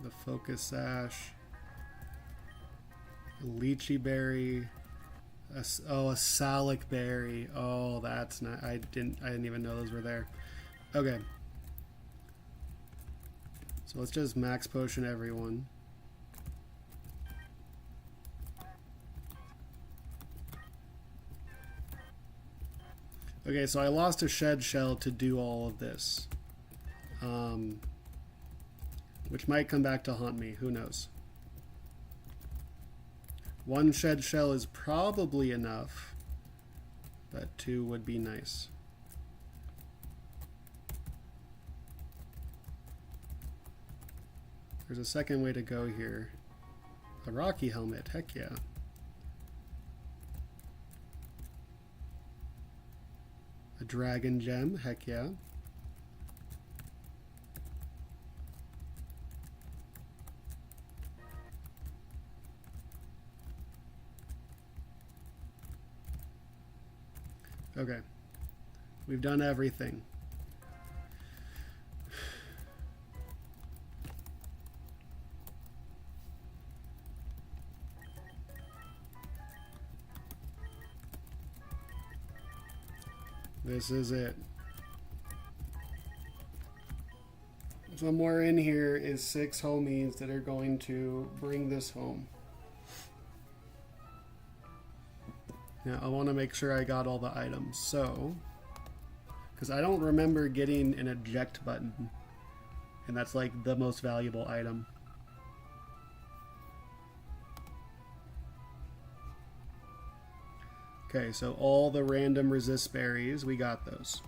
The focus sash. A lychee berry. A salic berry. Oh, that's not. I didn't even know those were there. Okay. So let's just max potion everyone. Okay, so I lost a shed shell to do all of this. Which might come back to haunt me, who knows. One shed shell is probably enough, but 2 would be nice. There's a second way to go here. A rocky helmet, heck yeah. A dragon gem, heck yeah. Okay, we've done everything. This is it. Somewhere in here is 6 homies that are going to bring this home. Now I want to make sure I got all the items, so because I don't remember getting an eject button, and that's like the most valuable item. Okay, so all the random resist berries, we got those.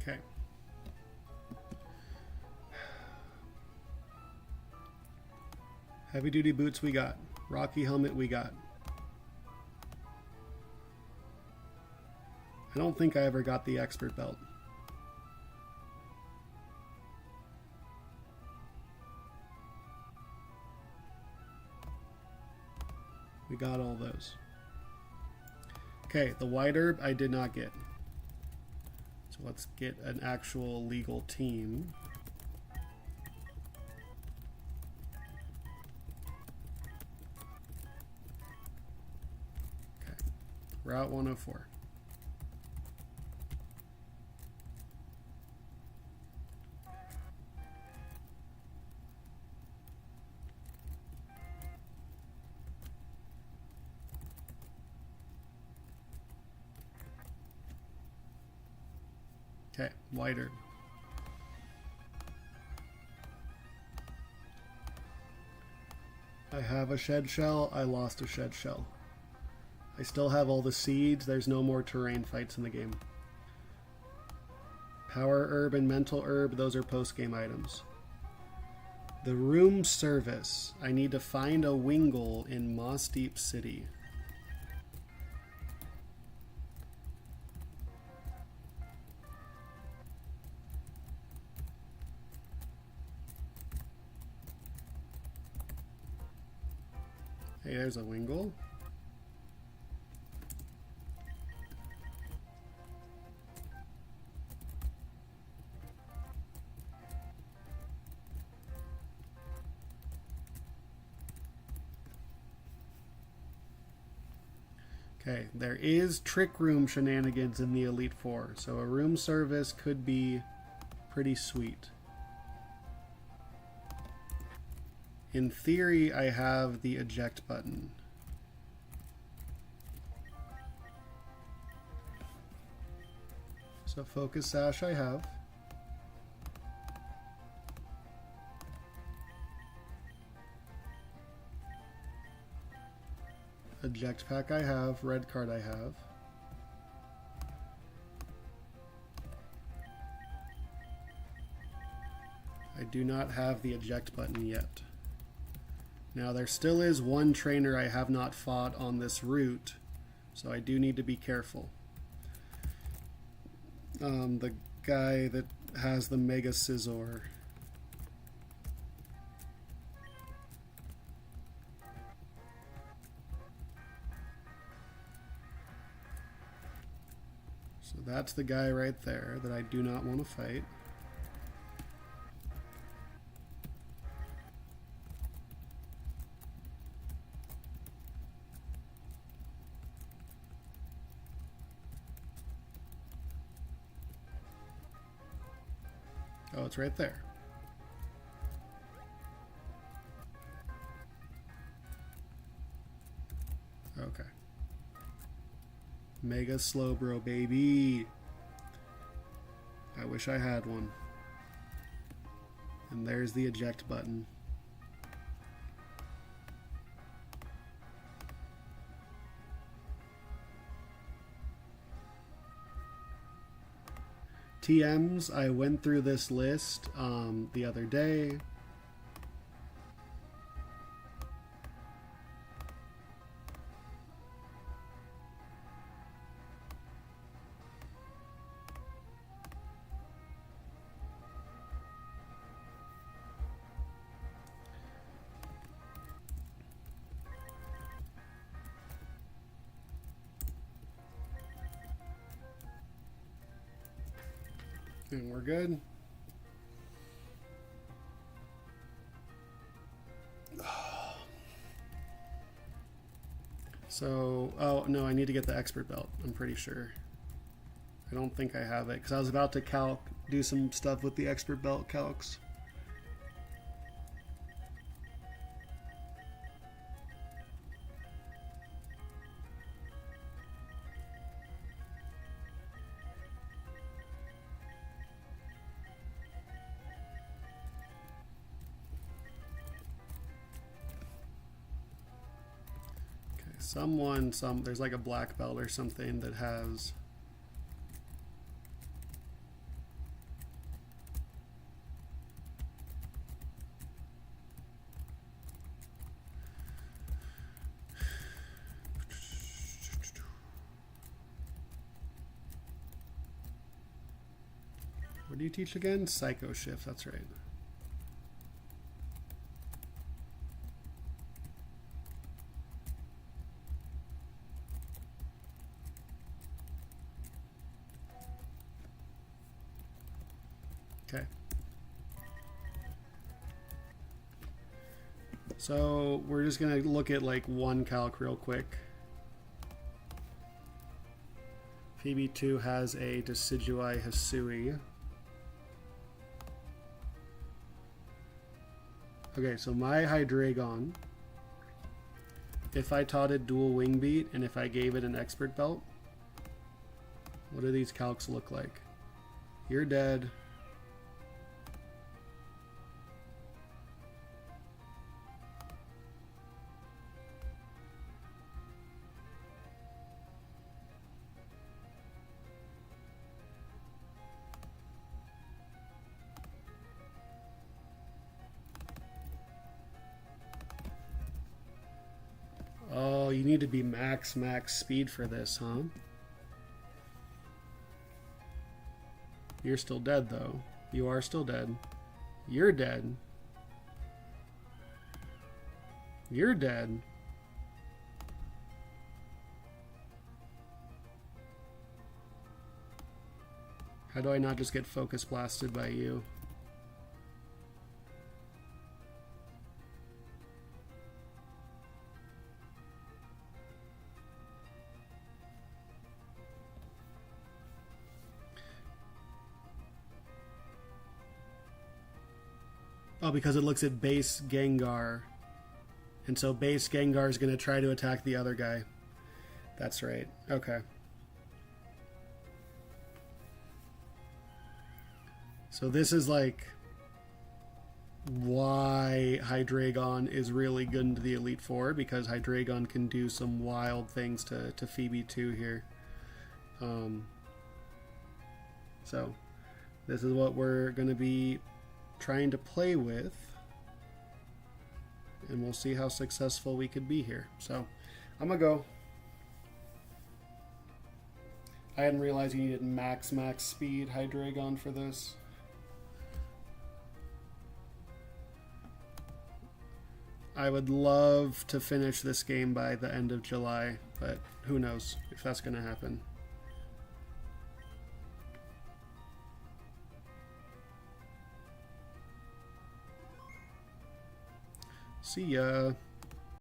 Okay. Heavy duty boots we got. Rocky helmet we got. I don't think I ever got the expert belt. We got all those. Okay, the white herb I did not get. So let's get an actual legal team. Okay, Route 104. Okay, white herb. I have a shed shell. I lost a shed shell. I still have all the seeds. There's no more terrain fights in the game. Power herb and mental herb, those are post-game items. The room service. I need to find a Wingle in Moss Deep City. Hey, there's a Wingle. Okay, there is trick room shenanigans in the Elite Four, so a room service could be pretty sweet. In theory, I have the eject button. So focus sash I have. Eject pack I have, red card I have. I do not have the eject button yet. Now there still is one trainer I have not fought on this route, So I do need to be careful. The guy that has the Mega Scizor. So that's the guy right there that I do not want to fight. Oh, it's right there. Okay. Mega Slowbro, baby. I wish I had one. And there's the eject button. TMs, I went through this list the other day. And we're good. So, oh no, I need to get the expert belt, I'm pretty sure. I don't think I have it, because I was about to do some stuff with the expert belt calcs. There's like a black belt or something that has what do you teach again? Psycho Shift, that's right. Okay. So we're just going to look at like one calc real quick. PB2 has a Decidueye Hisui. Okay, so my Hydreigon, if I taught it dual wing beat and if I gave it an expert belt, what do these calcs look like? You're dead. Oh, you need to be max speed for this, huh? You're still dead, though. You are still dead. You're dead. You're dead. How do I not just get focus blasted by you? Oh, because it looks at base Gengar. And so base Gengar is going to try to attack the other guy. That's right. Okay. So this is like why Hydreigon is really good into the Elite Four, because Hydreigon can do some wild things to Phoebe 2 here. So this is what we're going to be trying to play with, and we'll see how successful we could be here. So I'm gonna go. I hadn't realized you needed max speed Hydreigon for this. I would love to finish this game by the end of July, but who knows if that's going to happen. See ya.